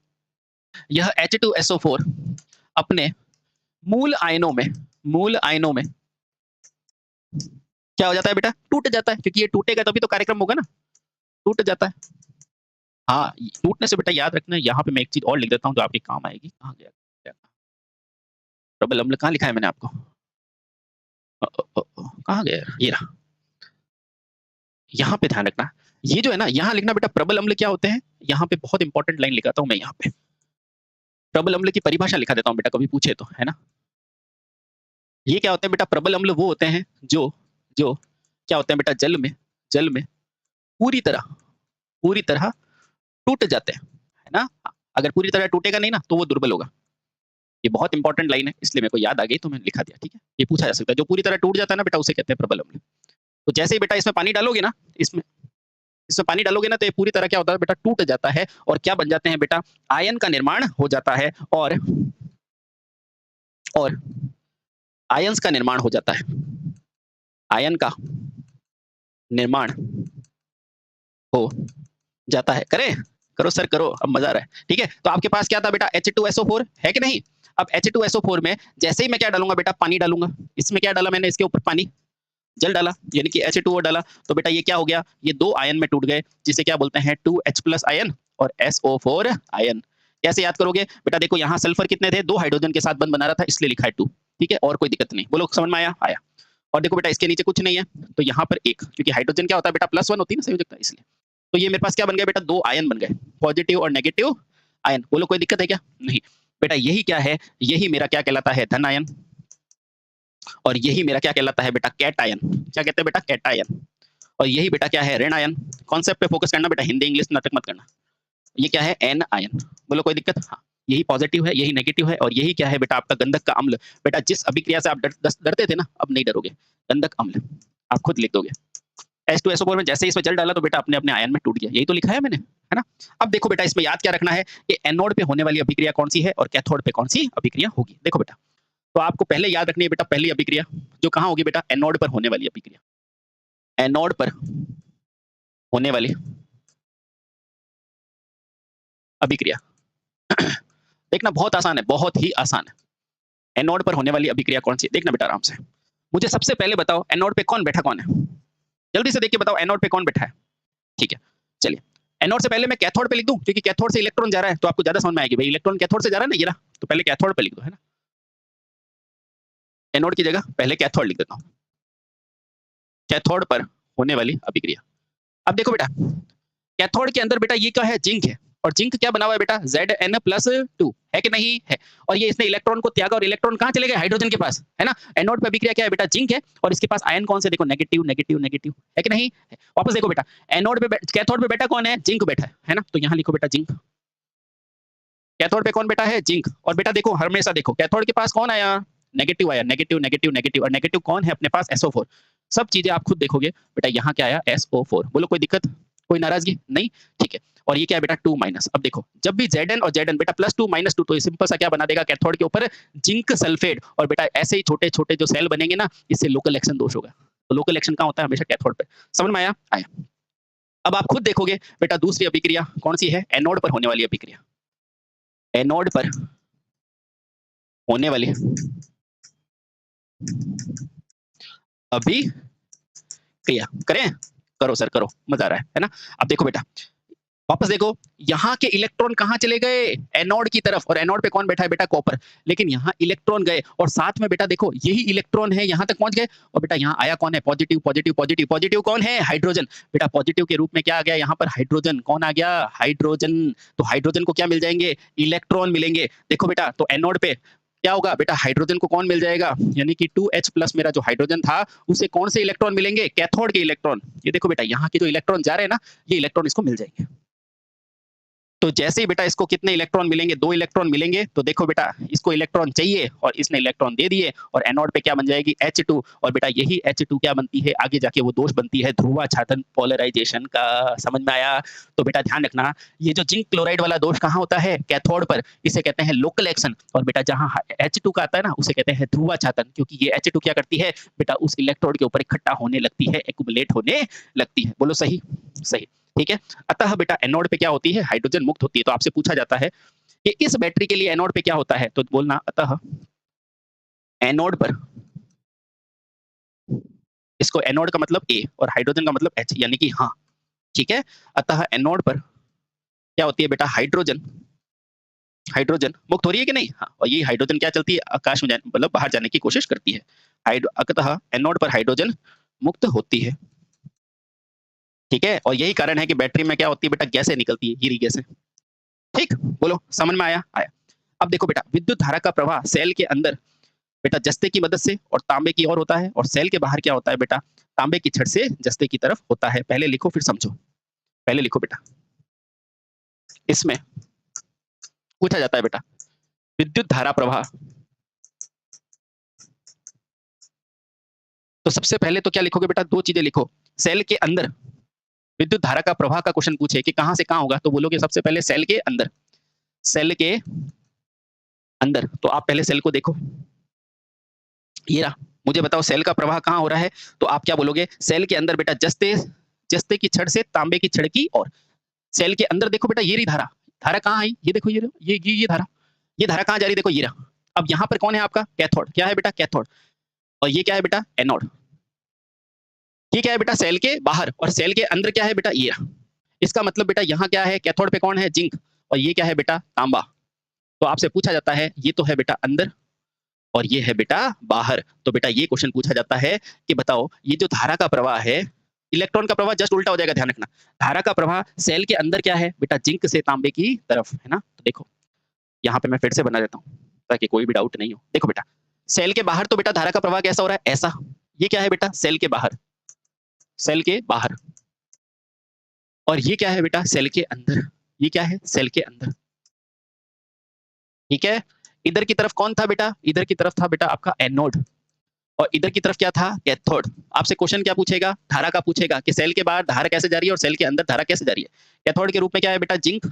S1: यह H2SO4 अपने मूल आयनों में क्या हो जाता है बेटा? टूट जाता है, क्योंकि ये टूटेगा तभी तो कार्यक्रम होगा ना, टूट जाता है। हाँ, टूटने से बेटा याद रखना, यहाँ पे मैं एक चीज और लिख देता हूँ जो आपके काम आएगी। कहाँ गया? प्रबल अम्ल कहाँ लिखा है मैंने आपको? कहाँ गया? ये रहा। यहाँ पे ध्यान रखना, ये जो है ना, यहाँ लिखना बेटा प्रबल अम्ल क्या होते हैं। यहाँ पे बहुत इंपॉर्टेंट लाइन लिखाता हूँ मैं, यहाँ पे प्रबल अम्ल की परिभाषा लिखा देता हूँ बेटा, कभी पूछे तो, है ना। ये क्या होते हैं बेटा? प्रबल अम्ल वो होते हैं जो क्या होते हैं बेटा? जल में पूरी तरह टूट जाते हैं, है ना। अगर पूरी तरह टूटेगा नहीं ना तो वो दुर्बल होगा। ये बहुत इंपॉर्टेंट लाइन है, इसलिए मेरे को याद आ गई तो मैंने लिखा दिया, ठीक है। ये पूछा जा सकता है, जो पूरी तरह टूट जाता है ना बेटा, उसे कहते हैं प्रबल अम्ल। तो जैसे ही बेटा इसमें पानी डालोगे ना, इसमें पानी डालोगे ना, तो ये पूरी तरह क्या होता है बेटा? टूट जाता है, और क्या बन जाते हैं बेटा? आयन का निर्माण हो जाता है, और आयंस का निर्माण हो जाता है। आयन का निर्माण हो जाता है। करो सर, करो, अब मजा आ रहा है, ठीक है। तो आपके पास क्या था बेटा? H2SO4 है कि नहीं। अब H2SO4 में जैसे ही मैं क्या डालूंगा बेटा? पानी डालूंगा। इसमें क्या डाला मैंने? इसके ऊपर पानी, जल डाला, यानी कि H2O डाला। तो बेटा ये क्या हो गया? ये दो आयन में टूट गए, जिसे क्या बोलते हैं? 2H+ आयन और SO4 आयन। कैसे याद करोगे बेटा? देखो यहाँ सल्फर कितने थे? 2 हाइड्रोजन के साथ बंध बना रहा था, इसलिए लिखा है 2, ठीक है। और कोई दिक्कत नहीं, बोलो समझ में आया? आया। और देखो बेटा इसके नीचे कुछ नहीं है, तो यहाँ पर 1, क्योंकि हाइड्रोजन क्या होता है बेटा? +1 होती है ना संयोजकता, इसलिए। तो ये मेरे पास क्या बन गया बेटा? 2 आयन बन गए, पॉजिटिव और नेगेटिव आयन। बोलो कोई दिक्कत है क्या? नहीं बेटा। यही क्या है? यही मेरा क्या कहलाता है? धन आयन। और यही मेरा क्या कहलाता है बेटा? कैटायन। क्या कहते हैं बेटा? कैटायन। और यही बेटा क्या है? ऋण आयन। कॉन्सेप्ट पे फोकस करना बेटा, हिंदी इंग्लिश नाटक मत करना। ये क्या है? Anion. बोलो कोई दिक्कत? हाँ, यही पॉजिटिव है, यही नेगेटिव है, और यही क्या है बेटा? आपका गंधक का अम्ल। बेटा जिस अभिक्रिया से आप डरते थे ना, अब नहीं डरोगे। गंधक अम्ल आप खुद लिख दोगे। H2SO4 में जैसे ही इसमें जल डाला तो बेटा अपने अपने आयन में टूट गया। यही तो लिखा है मैंने, है ना। अब देखो बेटा इसमें याद क्या रखना है कि एनोड पे होने वाली अभिक्रिया कौन सी है और कैथोड पे कौन सी अभिक्रिया होगी। देखो बेटा, तो आपको पहले याद रखनी है बेटा पहली अभिक्रिया जो कहाँ होगी बेटा? एनोड पर होने वाली अभिक्रिया। एनोड पर होने वाली अभिक्रिया देखना बहुत आसान है, बहुत ही आसान है। एनोड पर होने वाली अभिक्रिया कौन सी है? देखना बेटा आराम से। मुझे सबसे पहले बताओ एनोड पे कौन बैठा कौन है? जल्दी से देख के बताओ एनोड पे कौन बैठा है। ठीक है, चलिए। एनोड से पहले मैं कैथोड पे लिख दूं, क्योंकि कैथोड से इलेक्ट्रॉन जा रहा है, तो आपको ज्यादा समझ में आएगी भाई। इलेक्ट्रॉन कैथोड से जा रहा है ना, ये रहा, तो पहले कैथोड पे लिख दो, है ना। एनोड की जगह पहले कैथोड लिख देता हूं। कैथोड पर होने वाली अभिक्रिया। अब देखो बेटा, कैथोड के अंदर बेटा ये क्या है? जिंक है। और जिंक क्या बना हुआ है बेटा? Zn+2 है कि नहीं है। और ये इसने इलेक्ट्रॉन को त्यागा, और इलेक्ट्रॉन कहाँ चले गए? हाइड्रोजन के पास, है ना। एनोड पे अभिक्रिया क्या है बेटा? जिंक है, और इसके पास आयन कौन से? देखो नेगेटिव नेगेटिव नेगेटिव, है कि नहीं है। वापस देखो बेटा, एनोड पे कैथोड पे बेटा कौन है? जिंक बैठा है ना। तो यहाँ लिखो बेटा जिंक। कैथोड पे कौन बैठा है? जिंक। और बेटा देखो हमेशा देखो कैथोड के पास कौन आया? नेगेटिव आया, नेगेटिव नेगेटिव नेगेटिव, और नेगेटिव कौन है अपने पास? SO4। सब चीजें आप खुद देखोगे बेटा। यहाँ क्या आया? SO4। बोलो कोई दिक्कत, कोई नाराजगी नहीं? ठीक है। और ये क्या है बेटा? 2-। अब देखो जब भी Zn और Zn बेटा +2 -2, तो ये सिंपल सा क्या बना देगा कैथोड के ऊपर? Zinc sulphate. और बेटा ऐसे ही छोटे छोटे जो सेल बनेंगे ना, इससे लोकल एक्शन दोष होगा। तो लोकल एक्शन कहाँ होता है? हमेशा कैथोड पे। समझ में आया? आया। अब आप खुद देखोगे बेटा दूसरी अभिक्रिया कौन सी है? एनोड पर होने वाली अभिक्रिया। एनोड पर होने वाली अभिक्रिया करें? करो सर करो, मजा आ रहा है ना। अब देखो बेटा वापस देखो, यहाँ के इलेक्ट्रॉन कहाँ चले गए? एनोड की तरफ। और एनोड पे कौन बैठा है बेटा? कॉपर। लेकिन यहाँ इलेक्ट्रॉन गए, और साथ में बेटा देखो यही इलेक्ट्रॉन है यहाँ तक पहुंच गए। और बेटा यहाँ आया कौन है? Positive positive positive positive. कौन है? हाइड्रोजन। बेटा पॉजिटिव के रूप में क्या आ गया यहाँ पर? हाइड्रोजन। कौन आ गया? हाइड्रोजन। तो हाइड्रोजन को क्या मिल जाएंगे? इलेक्ट्रॉन मिलेंगे। देखो बेटा, तो एनोड पे क्या होगा बेटा? हाइड्रोजन को कौन मिल जाएगा? यानी कि 2H+ मेरा जो हाइड्रोजन था, उसे कौन से इलेक्ट्रॉन मिलेंगे? कैथोड के इलेक्ट्रॉन। ये देखो बेटा यहाँ के जो इलेक्ट्रॉन जा रहे हैं ना, ये इलेक्ट्रॉन इसको मिल जाएंगे। तो जैसे ही बेटा इसको कितने इलेक्ट्रॉन मिलेंगे, 2 इलेक्ट्रॉन मिलेंगे, तो देखो बेटा इसको इलेक्ट्रॉन चाहिए और इसने इलेक्ट्रॉन दे दिए और एनोड पे क्या बन जाएगी H2 और बेटा यही H2 क्या बनती है आगे जाके वो दोष बनती है ध्रुवाच्छादन पोलराइजेशन का। समझ में आया? तो बेटा ध्यान रखना ये जो जिंक क्लोराइड वाला दोष कहाँ होता है? कैथोड पर। इसे कहते हैं लोकल एक्शन और बेटा जहाँ H2 का आता है ना उसे कहते हैं ध्रुवाच्छादन, क्योंकि ये H2 क्या करती है बेटा उस इलेक्ट्रोड के ऊपर इकट्ठा होने लगती है, एक्युमुलेट होने लगती है। बोलो सही? सही, ठीक है। अतः बेटा एनोड पे क्या होती है? हाइड्रोजन मुक्त होती है। तो आपसे पूछा जाता है कि इस बैटरी के लिए एनोड पे क्या होता है, तो बोलना अतः एनोड पर, इसको एनोड का मतलब ए और हाइड्रोजन का मतलब एच, यानी कि हाँ, ठीक है। अतः एनोड पर क्या होती है बेटा? हाइड्रोजन, हाइड्रोजन मुक्त हो रही है कि नहीं? हाँ, और ये हाइड्रोजन क्या चलती है? आकाश में मतलब बाहर जाने की कोशिश करती है। अतः एनोड पर हाइड्रोजन मुक्त होती है, ठीक है। और यही कारण है कि बैटरी में क्या होती है बेटा? गैसें निकलती है, हीरी गैसें। ठीक, बोलो समझ में आया? आया। अब देखो बेटा विद्युत धारा का प्रवाह सेल के अंदर बेटा जस्ते की मदद से और तांबे की ओर होता है और सेल के बाहर क्या होता है बेटा? तांबे की छड़ से जस्ते की तरफ होता है। पहले लिखो फिर समझो। पहले लिखो बेटा, इसमें पूछा जाता है बेटा विद्युत धारा प्रवाह। तो सबसे पहले तो क्या लिखोगे बेटा? 2 चीजें लिखो। सेल के अंदर विद्युत धारा का प्रवाह का क्वेश्चन पूछे कि कहां से कहां होगा, तो बोलोगे सबसे पहले सेल के अंदर। सेल के अंदर, तो आप पहले सेल को देखो, ये रहा। मुझे बताओ सेल का प्रवाह कहां हो रहा है? तो आप क्या बोलोगे? सेल के अंदर बेटा जस्ते जस्ते की छड़ से तांबे की छड़ की और सेल के अंदर देखो बेटा ये रही धारा। धारा कहां आई? ये देखो, ये धारा, ये धारा कहां जा रही? देखो ये रहा। अब यहां पर कौन है आपका? कैथोड। क्या है बेटा? कैथोड। और ये क्या है बेटा? एनोड। ये क्या है बेटा? सेल के बाहर। और सेल के अंदर क्या है बेटा? ये रहा। इसका मतलब बेटा यहाँ क्या है? कैथोड पे कौन है? जिंक। और ये क्या है बेटा? तांबा। तो आपसे पूछा जाता है ये तो है बेटा अंदर और ये है बेटा बाहर। तो बेटा ये क्वेश्चन पूछा जाता है कि बताओ ये जो धारा का प्रवाह है, इलेक्ट्रॉन का प्रवाह जस्ट उल्टा हो जाएगा, ध्यान रखना। धारा का प्रवाह सेल के अंदर क्या है बेटा? जिंक से तांबे की तरफ, है ना। तो देखो यहाँ पे मैं फिर से बना देता हूँ ताकि कोई भी डाउट नहीं हो। देखो बेटा सेल के बाहर तो बेटा धारा का प्रवाह कैसा हो रहा है? ऐसा। ये क्या है बेटा? सेल के बाहर। सेल के बाहर। और ये क्या है बेटा? सेल के अंदर। ये क्या है? सेल के अंदर, ठीक है। इधर की तरफ कौन था बेटा? इधर की तरफ था बेटा आपका एनोड और इधर की तरफ क्या था? कैथोड। आपसे क्वेश्चन क्या पूछेगा? धारा का पूछेगा कि सेल के बाहर धारा कैसे जा रही है और सेल के अंदर धारा कैसे जा रही है। कैथोड के रूप में क्या है बेटा? जिंक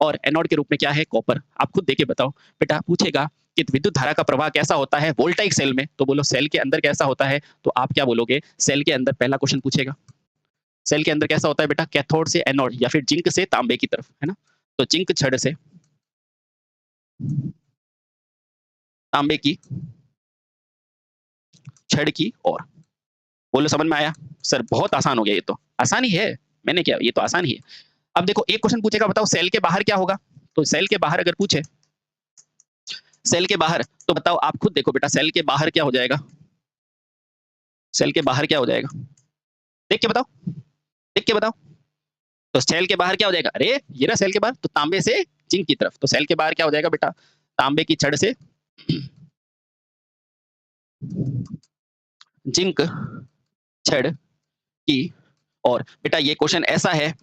S1: और एनोड के रूप में क्या है? कॉपर। आप खुद देके बताओ बेटा। पूछेगा कि विद्युत धारा का प्रवाह कैसा होता है वोल्टाइक सेल में, तो बोलो सेल के अंदर कैसा होता है। तो आप क्या बोलोगे? सेल के अंदर, पहला क्वेश्चन पूछेगा सेल के अंदर कैसा होता है बेटा? कैथोड से एनोड या फिर जिंक से तांबे की तरफ, है ना। तो जिंक छड़ से तांबे की छड़ की ओर। बोलो समझ में आया? सर बहुत आसान हो गया, ये तो आसान ही है। मैंने क्या, ये तो आसान ही है। अब देखो एक क्वेश्चन पूछेगा बताओ सेल के बाहर क्या होगा। तो सेल के बाहर अगर पूछे सेल के बाहर, तो बताओ आप खुद देखो बेटा सेल के बाहर क्या हो जाएगा? सेल के बाहर क्या हो जाएगा? देख के बताओ, देख के बताओ। तो सेल के बाहर क्या हो जाएगा? अरे ये रहा सेल के बाहर, तो तांबे से जिंक की तरफ। तो सेल के बाहर क्या हो जाएगा बेटा? तांबे की छड़ से जिंक छड़ की। और बेटा ये क्वेश्चन ऐसा है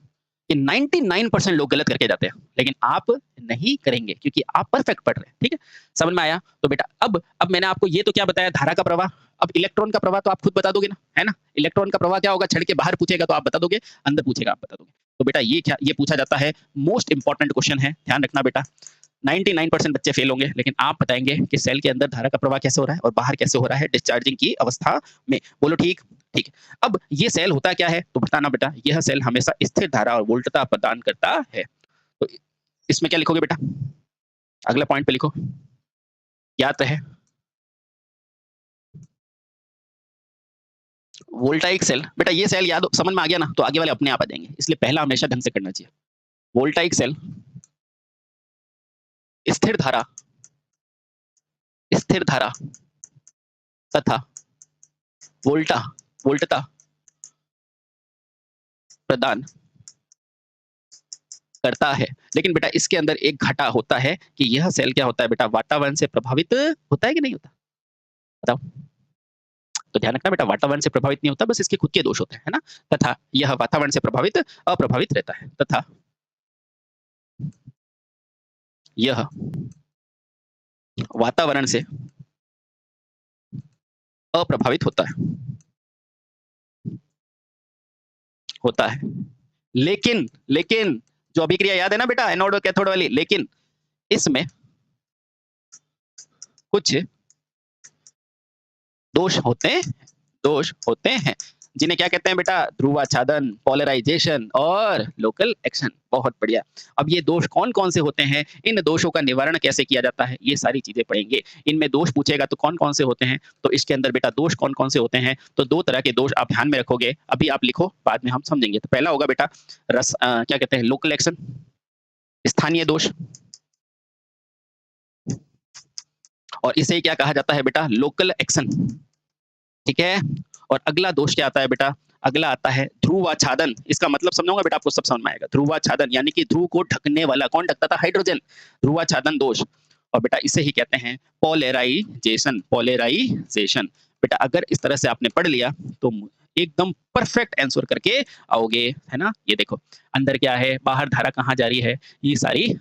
S1: कि 99% लोग गलत करके जाते हैं, लेकिन आप नहीं करेंगे क्योंकि आप परफेक्ट पढ़ रहे हैं, ठीक है। समझ में आया? तो बेटा अब मैंने आपको ये तो क्या बताया? धारा का प्रवाह। अब इलेक्ट्रॉन का प्रवाह तो आप खुद बता दोगे ना, है ना। इलेक्ट्रॉन का प्रवाह क्या होगा? छड़ के बाहर पूछेगा तो आप बता दोगे, अंदर पूछेगा आप बता दोगे। तो बेटा ये क्या, ये पूछा जाता है, मोस्ट इंपॉर्टेंट क्वेश्चन है, ध्यान रखना बेटा। 99% बच्चे फेल होंगे, लेकिन आप बताएंगे कि सेल के अंदर धारा का प्रवाह कैसे हो रहा है और बाहर कैसे हो रहा है डिस्चार्जिंग की अवस्था में। बोलो ठीक, ठीक है। अब ये सेल होता क्या है? तो बताना बेटा। यह सेल हमेशा स्थिर धारा और वोल्टता प्रदान करता है। तो इसमें क्या लिखोगे बेटा? अगला पॉइंट पे लिखो, ज्ञात है वोल्टाइक सेल। बेटा ये सेल याद समझ में आ गया ना, तो आगे वाले अपने आप आ जाएंगे, इसलिए पहला हमेशा ढंग से करना चाहिए। वोल्टाइक सेल स्थिर धारा, स्थिर धारा तथा वोल्टा वोल्टता प्रदान करता है। लेकिन बेटा इसके अंदर एक घाटा होता है कि यह सेल क्या होता है बेटा? वातावरण से प्रभावित होता है कि नहीं होता? बताओ। तो ध्यान रखना बेटा, वातावरण से प्रभावित नहीं होता, बस इसके खुद के दोष होते हैं, है ना। तथा यह वातावरण से प्रभावित अप्रभावित रहता है। तथा यह वातावरण से अप्रभावित होता है। लेकिन लेकिन जो अभिक्रिया याद है ना बेटा, एनोड और कैथोड वाली, लेकिन इसमें कुछ दोष होते हैं जिन्हें क्या कहते हैं बेटा, ध्रुवाच्छादन, पोलराइजेशन और लोकल एक्शन। बहुत बढ़िया। अब ये दोष कौन-कौन से होते हैं, इन दोषों का निवारण कैसे किया जाता है, ये सारी चीजें पढ़ेंगे। इनमें दोष पूछेगा तो कौन-कौन से होते हैं, तो इसके अंदर बेटा दोष कौन-कौन से होते हैं, तो 2 तरह के दोष आप ध्यान में रखोगे, अभी आप लिखो, बाद में हम समझेंगे। तो पहला होगा बेटा क्या कहते हैं, लोकल एक्शन, स्थानीय दोष, और इसे क्या कहा जाता है बेटा, लोकल एक्शन। ठीक है। और अगला दोष क्या आता है बेटा, अगला आता है ध्रुवाच्छादन। इसका मतलब समझाऊंगा बेटा, आपको सब समझ में आएगा। ध्रुवाच्छादन यानी कि ध्रुव को ढकने वाला, कौन ढकता था, हाइड्रोजन, ध्रुवाच्छादन दोष। और बेटा इसे ही कहते हैं पोलराइजेशन। बेटा अगर इस तरह से आपने पढ़ लिया तो एकदम परफेक्ट आंसर करके आओगे, है ना। ये देखो अंदर क्या है, बाहर धारा कहाँ जा रही है, ये सारी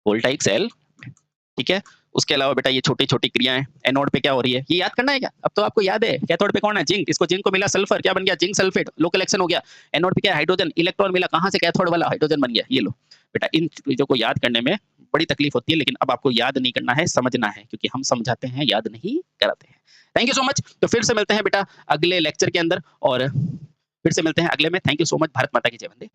S1: वोल्टाइक सेल, ठीक है। उसके अलावा बेटा ये छोटी-छोटी क्रियाएं, एनोड पे क्या हो रही है, ये याद करना है क्या, अब तो आपको याद है। कैथोड पे कौन है, जिंक, इसको जिंक को मिला सल्फर, क्या बन गया, जिंक सल्फेट, लोकल एक्शन हो गया। एनोड पे क्या है, हाइड्रोजन, इलेक्ट्रॉन मिला कहां से, कैथोड वाला, हाइड्रोजन बन गया। ये लो बेटा, इन चीजों को याद करने में बड़ी तकलीफ होती है, लेकिन अब आपको याद नहीं करना है, समझना है, क्योंकि हम समझाते हैं, याद नहीं कराते हैं। Thank you so much. तो फिर से मिलते हैं बेटा अगले लेक्चर के अंदर, और फिर से मिलते हैं अगले में। Thank you so much. Bharat माता की जय। वंदे।